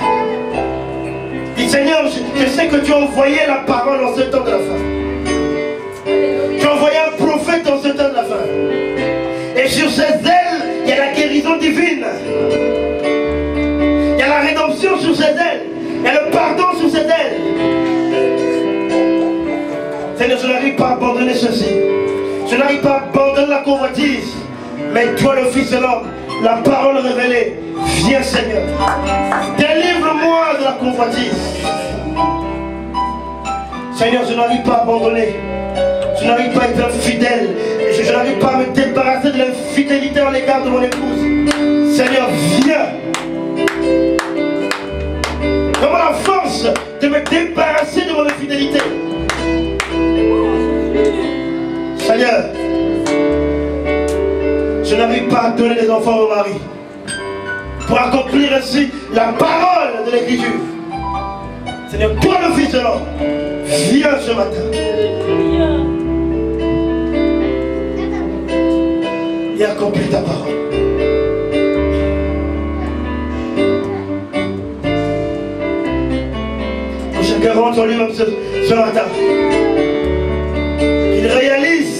Dis Seigneur, je sais que tu as envoyé la parole en ce temps de la fin. Tu as envoyé un prophète en ce temps de la fin. Et sur ses ailes, il y a la guérison divine. Il y a la rédemption sur ses ailes. Il y a le pardon sur ses ailes. Seigneur, je n'arrive pas à abandonner ceci. Je n'arrive pas à abandonner la convoitise. Mais toi, le Fils de l'homme, la parole révélée, viens Seigneur. Délivre-moi de la convoitise. Seigneur, je n'arrive pas à abandonner. Je n'arrive pas à être infidèle. Je n'arrive pas à me débarrasser de l'infidélité à l'égard de mon épouse. Seigneur, viens. Donne-moi la force de me débarrasser de mon infidélité. Seigneur, je n'arrive pas à donner des enfants au mari pour accomplir ainsi la parole de l'Écriture. Seigneur, toi le Fils de l'homme, viens ce matin. Et accomplis ta parole. Que chacun rentre en lui-même ce matin. Qu'il réalise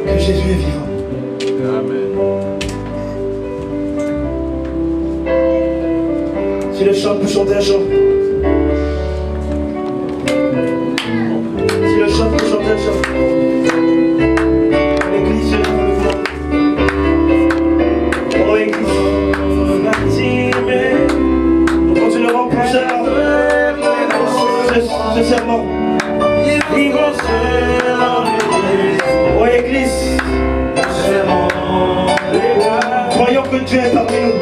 que Jésus est vivant. Amen. Si le chant peut chanter un chant. Si le chant peut chanter un chant. L'église est vivante. Oh église. Nous continuerons plus tard ce serment. Oh église. Croyons que Dieu est parmi nous.